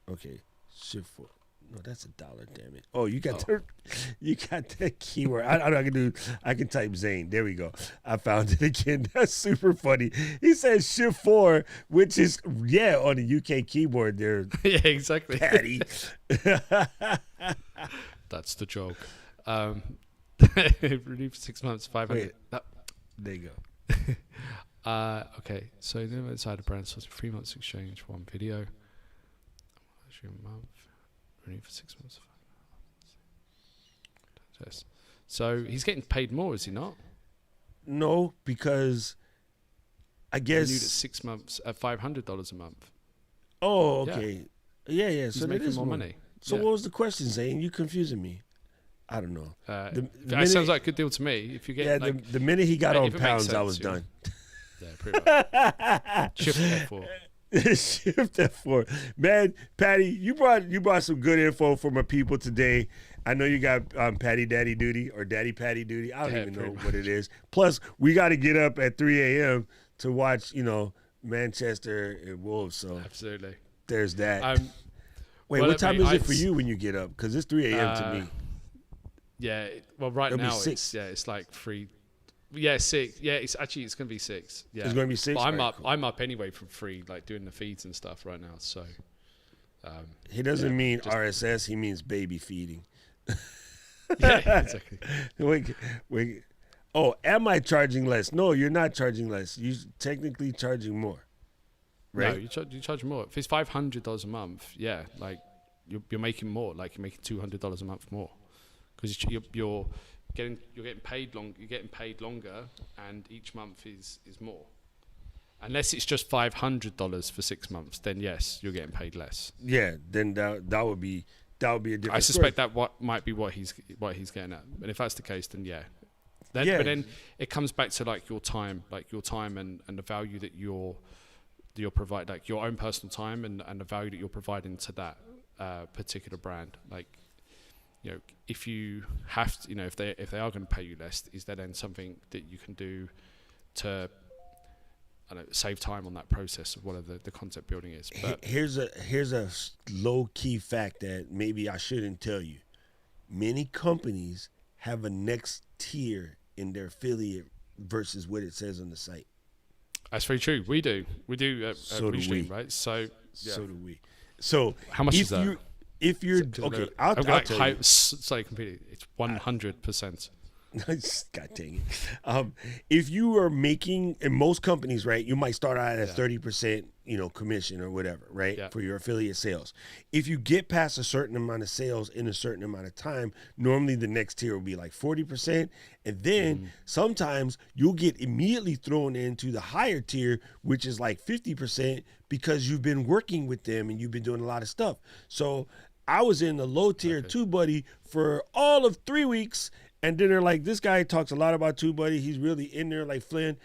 Okay, shift 4. No, that's $1. Damn it! Oh, you got that keyword. I can type Zane. There we go. I found it again. That's super funny. He says shift 4, which is on the UK keyboard there. Yeah, exactly. Paddy. That's the joke. Renewed for 6 months, 500. There you go. Okay, so then inside the brand source, 3 months exchange, 1 video. Actually, a month. Renewed for 6 months. Yes. So he's getting paid more, is he not? No, because I guess Renewed at 6 months at $500 a month. Oh, okay. Yeah. He's So that making is more money. So Yeah. what was the question, Zane? You confusing me. I don't know. That sounds like a good deal to me. If you get the minute he got if on it makes pounds, I sense, was done. Yeah, pretty much. Shift F4. Shift F4. Man, Paddy, you brought some good info for my people today. I know you got Paddy Daddy duty or Daddy Paddy duty. I don't even know what it is. Plus, we got to get up at 3 a.m. to watch, Manchester and Wolves. So Absolutely. there's that. Wait, well, what time mate, is it for you when you get up? Because it's 3 a.m. to me. Yeah, well, right It'll be now 6. it's like 3. Yeah, 6. Yeah, it's going to be 6. Yeah, It's going to be 6. But I'm All right, up. cool. I'm up anyway from 3, like doing the feeds and stuff right now. So He doesn't mean RSS. He means baby feeding. yeah, exactly. Wait. Oh, am I charging less? No, you're not charging less. You're technically charging more. Right? No, you charge more. If it's $500 a month, yeah, like you're making more. Like you're making $200 a month more because you're getting paid longer, and each month is more. Unless it's just $500 for 6 months, then yes, you're getting paid less. Yeah, then that would be a different I suspect story. that might be what he's getting at. And if that's the case, then yeah. Yeah. But then it comes back to like your time and the value that you're providing, like your own personal time and the value that you're providing to that particular brand. Like, if you have to, if they are going to pay you less, is there then something that you can do to save time on that process of whatever the concept building is? But Here's a low key fact that maybe I shouldn't tell you. Many companies have a next tier in their affiliate versus what it says on the site. that's very true. We do So do Restream, we. right? So So do we. So how much is that? If you're okay, I'll tell you. Sorry, completely. It's 100%. God dang it. If you are making, in most companies, right, you might start out at 30%, commission or whatever, right, Yeah. for your affiliate sales. If you get past a certain amount of sales in a certain amount of time, normally the next tier will be like 40%. And then sometimes you'll get immediately thrown into the higher tier, which is like 50% because you've been working with them and you've been doing a lot of stuff. So I was in the low tier TubeBuddy for all of 3 weeks. And then they're like, this guy talks a lot about TubeBuddy. He's really in there like Flynn.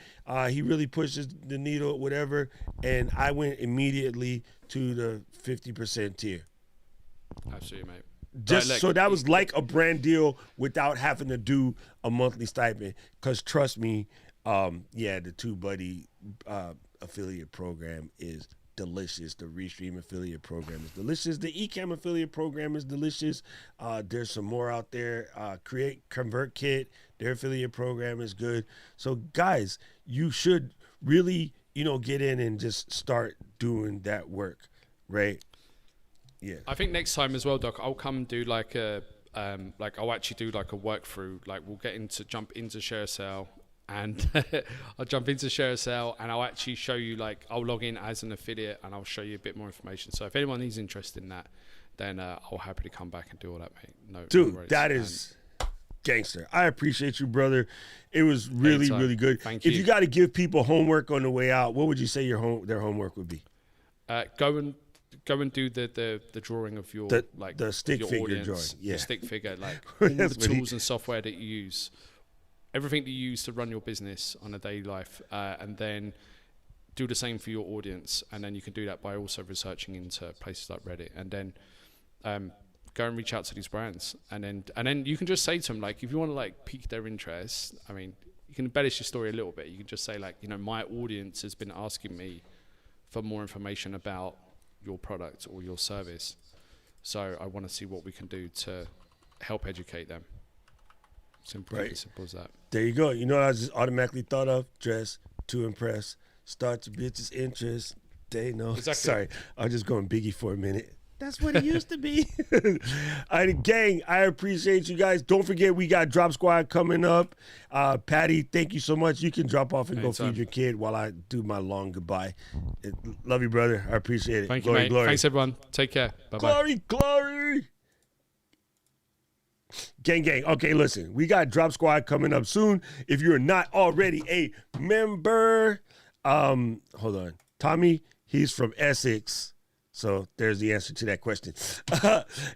He really pushes the needle, whatever. And I went immediately to the 50% tier. Absolutely, mate. Just Like, so that was like a brand deal without having to do a monthly stipend. Because trust me, the TubeBuddy affiliate program is delicious. The Restream affiliate program is delicious. The Ecamm affiliate program is delicious. There's some more out there. Convertkit, their affiliate program is good. So guys, you should really, get in and just start doing that work, right? Yeah. I think next time as well, Doc, I'll come do like I'll actually do like a work through. Like we'll jump into ShareSale. And I'll jump into ShareSale and I'll actually show you, like, I'll log in as an affiliate and I'll show you a bit more information. So if anyone is interested in that, then I'll happily come back and do all that, mate. No Dude, that is gangster. I appreciate you, brother. It was really, really good. Thank you. If you got to give people homework on the way out, what would you say their homework would be? Go and do the drawing of your the stick your figure audience, drawing. Yeah, the stick figure, like all the tools and software that you use, everything that you use to run your business on a daily life, and then do the same for your audience. And then you can do that by also researching into places like Reddit, and then go and reach out to these brands, and then you can just say to them, like, if you want to like pique their interest, I mean, you can embellish your story a little bit. You can just say, like, you know, my audience has been asking me for more information about your product or your service, so I want to see what we can do to help educate them. Simple, right. Simple as that. There you go. You know what I just automatically thought of? Dress to impress. Start your bitches' interest. They know. Exactly. Sorry, I was just going Biggie for a minute. That's what it used to be. All right, gang, I appreciate you guys. Don't forget, we got Drop Squad coming up. Paddy, thank you so much. You can drop off and go feed your kid while I do my long goodbye. Love you, brother. I appreciate it. Thank you, mate. Glory. Thanks, everyone. Take care. Bye-bye. Glory. Gang. Okay, listen. We got Drop Squad coming up soon. If you're not already a member, hold on. Tommy, he's from Essex. So there's the answer to that question.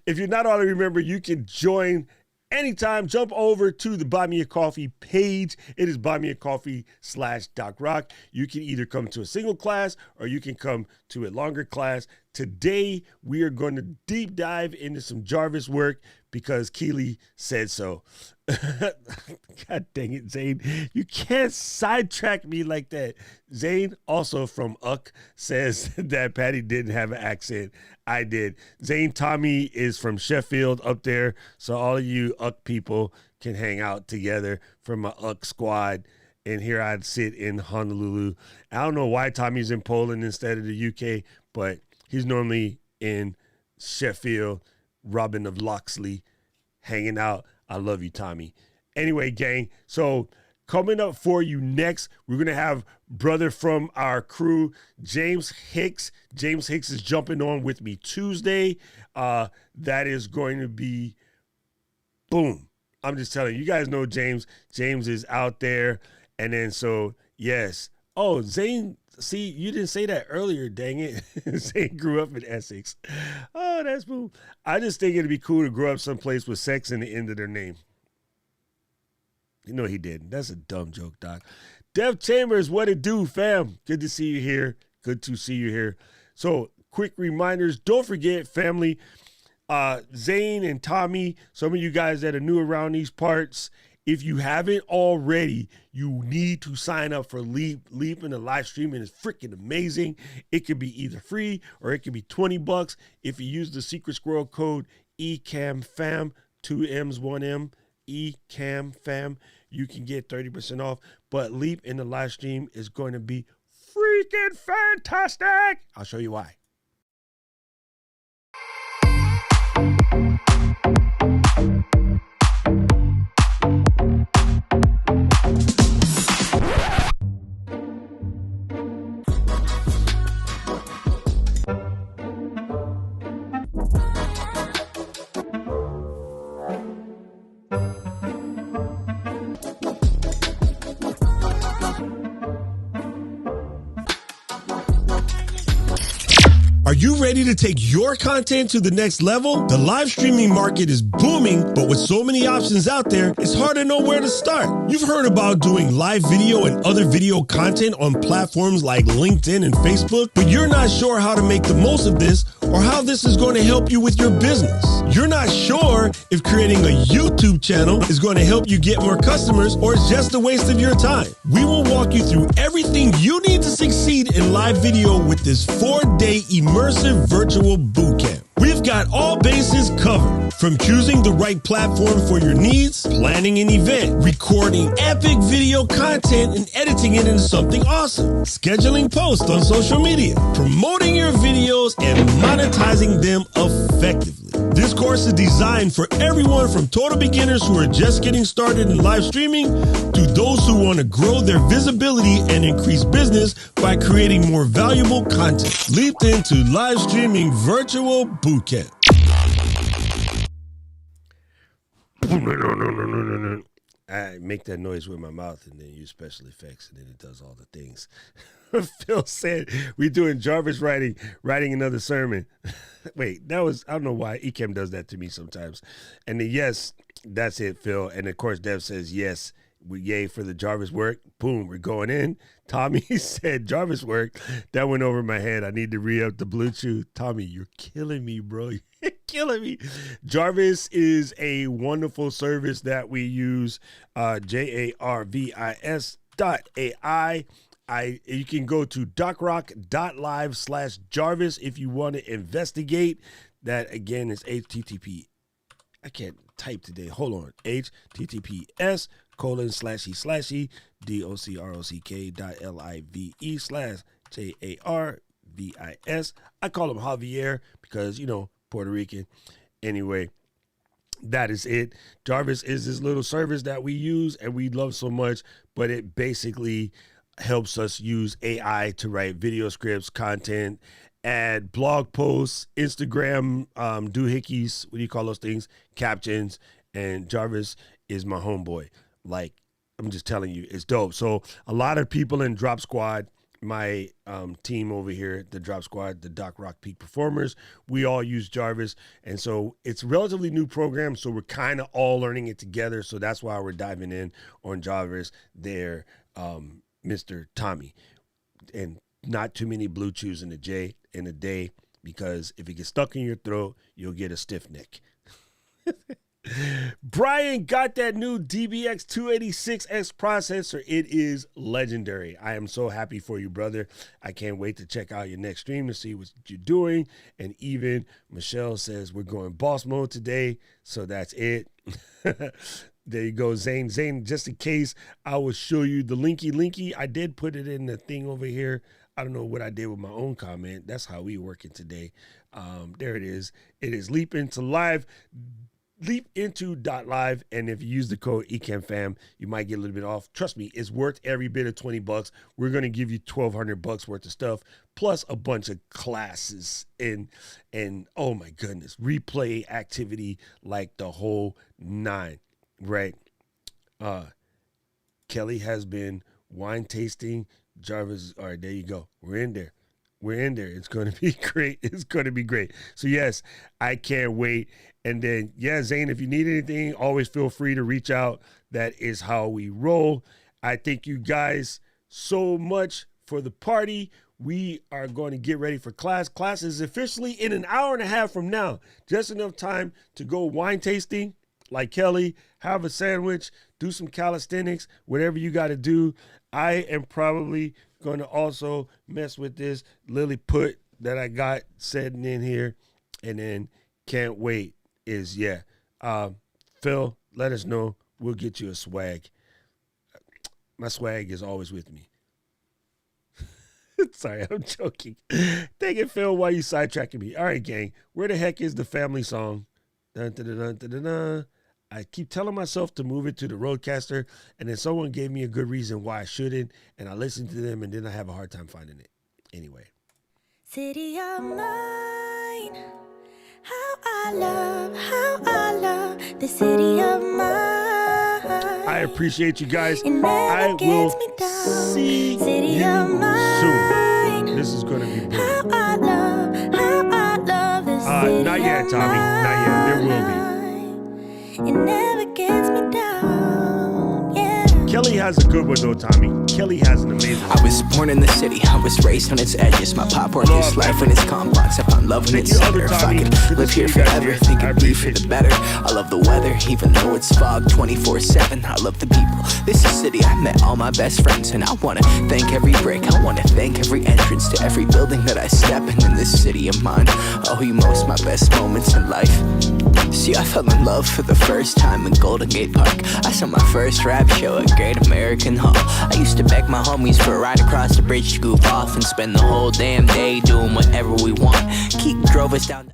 If you're not already a member, you can join anytime. Jump over to the Buy Me a Coffee page. It is buymeacoffee.com/DocRock. You can either come to a single class or you can come to a longer class. Today, we are going to deep dive into some Jarvis work because Keely said so. God dang it, Zane. You can't sidetrack me like that. Zane, also from UCK, says that Paddy didn't have an accent. I did. Zane Tommy is from Sheffield up there, so all of you UCK people can hang out together from my UCK squad. And here I'd sit in Honolulu. I don't know why Tommy's in Poland instead of the UK, but he's normally in Sheffield, Robin of Locksley, hanging out. I love you, Tommy. Anyway, gang, so coming up for you next, we're going to have brother from our crew, James Hicks. James Hicks is jumping on with me Tuesday. That is going to be boom. I'm just telling you, you guys know James. James is out there. And then so, yes. Oh, Zane, see, you didn't say that earlier, dang it. Zane grew up in Essex. Oh, that's boom. I just think it'd be cool to grow up someplace with sex in the end of their name. You know he didn't. That's a dumb joke, Doc. Dev Chambers, what it do, fam? Good to see you here. Good to see you here. So, quick reminders. Don't forget, family, Zane and Tommy, some of you guys that are new around these parts, if you haven't already, you need to sign up for Leap. Leap in the live streaming is freaking amazing. It could be either free or it could be $20. If you use the secret squirrel code ECAMFAM, 2 M's, 1 M, ECAMFAM, you can get 30% off. But Leap in the live stream is going to be freaking fantastic. I'll show you why. Are you ready to take your content to the next level? The live streaming market is booming, but with so many options out there, it's hard to know where to start. You've heard about doing live video and other video content on platforms like LinkedIn and Facebook, but you're not sure how to make the most of this or how this is going to help you with your business. You're not sure if creating a YouTube channel is going to help you get more customers or it's just a waste of your time. We will walk you through everything you need to succeed in live video with this 4-day immersive virtual bootcamp. We've got all bases covered, from choosing the right platform for your needs, planning an event, recording epic video content and editing it into something awesome, scheduling posts on social media, promoting your videos, and monetizing them effectively. This course is designed for everyone from total beginners who are just getting started in live streaming to those who want to grow their visibility and increase business by creating more valuable content. Leap into live streaming virtual bootcamp. I make that noise with my mouth and then use special effects, and then it does all the things. Phil said we doing Jarvis writing another sermon. Wait, I don't know why Ekem does that to me sometimes. And then yes, that's it, Phil. And of course, Dev says yes. We yay for the Jarvis work. Boom, we're going in. Tommy said Jarvis work. That went over my head. I need to re-up the Bluetooth. Tommy, you're killing me, bro. You're killing me. Jarvis is a wonderful service that we use. JARVIS.ai. You can go to docrock.live/Jarvis if you want to investigate. That again is HTTP. I can't type today. Hold on. https://docrock.live/JARVIS. I call him Javier because, you know, Puerto Rican. Anyway, that is it. Jarvis is this little service that we use and we love so much, but it basically helps us use AI to write video scripts, content, add blog posts, Instagram doohickeys, what do you call those things? Captions. And Jarvis is my homeboy. Like, I'm just telling you, it's dope. So a lot of people in Drop Squad, my team over here, the Drop Squad, the Doc Rock Peak Performers, we all use Jarvis. And so it's a relatively new program, so we're kind of all learning it together. So that's why we're diving in on Jarvis there, Mr. Tommy. And not too many blue chews in a day, because if it gets stuck in your throat, you'll get a stiff neck. Brian got that new DBX 286X processor. It is legendary. I am so happy for you, brother. I can't wait to check out your next stream to see what you're doing. And even Michelle says we're going boss mode today. So that's it. There you go, Zane. Zane, just in case, I will show you the linky. I did put it in the thing over here. I don't know what I did with my own comment. That's how we working today. There it is. It is Leap Into Live. Leapinto.live, and if you use the code ECAMFAM, you might get a little bit off. Trust me, it's worth every bit of $20. We're going to give you $1,200 worth of stuff, plus a bunch of classes and oh my goodness, replay activity, like the whole 9, right? Kelly has been wine tasting. Jarvis, all right, there you go. We're in there. It's going to be great. It's going to be great. So yes, I can't wait. And then, yeah, Zane, if you need anything, always feel free to reach out. That is how we roll. I thank you guys so much for the party. We are going to get ready for class. Class is officially in an hour and a half from now. Just enough time to go wine tasting like Kelly, have a sandwich, do some calisthenics, whatever you got to do. I am probably going to also mess with this Lilliput that I got sitting in here. And then can't wait is, yeah. Phil, let us know. We'll get you a swag. My swag is always with me. Sorry, I'm joking. Dang it, Phil, why are you sidetracking me? All right, gang. Where the heck is the family song? Dun, dun, dun, dun, dun, dun, dun. I keep telling myself to move it to the Roadcaster, and then someone gave me a good reason why I shouldn't, and I listened to them, and then I have a hard time finding it. Anyway. City of mine, how I love the city of mine. I appreciate you guys. It never I will gets me down. see City you of mine. soon. This is going to be big. How I love the city Not yet, of Tommy. Not yet. There will be. mine. It never gets me down, yeah. Kelly has a good one, though, Tommy. Kelly has an amazing one. I was born in the city, I was raised on its edges. My pop worked its life in its complex. I found love in its center. If I could live here forever, think it'd be for the better. I love the weather, even though it's fog 24/7. I love the people. This is a city I met all my best friends, and I wanna thank every brick. I wanna thank every entrance to every building that I step in this city of mine. I owe you most my best moments in life. See, I fell in love for the first time in Golden Gate Park. I saw my first rap show at Great American Hall. I used to beg my homies for a ride across the bridge to goof off and spend the whole damn day doing whatever we want. Keith drove us down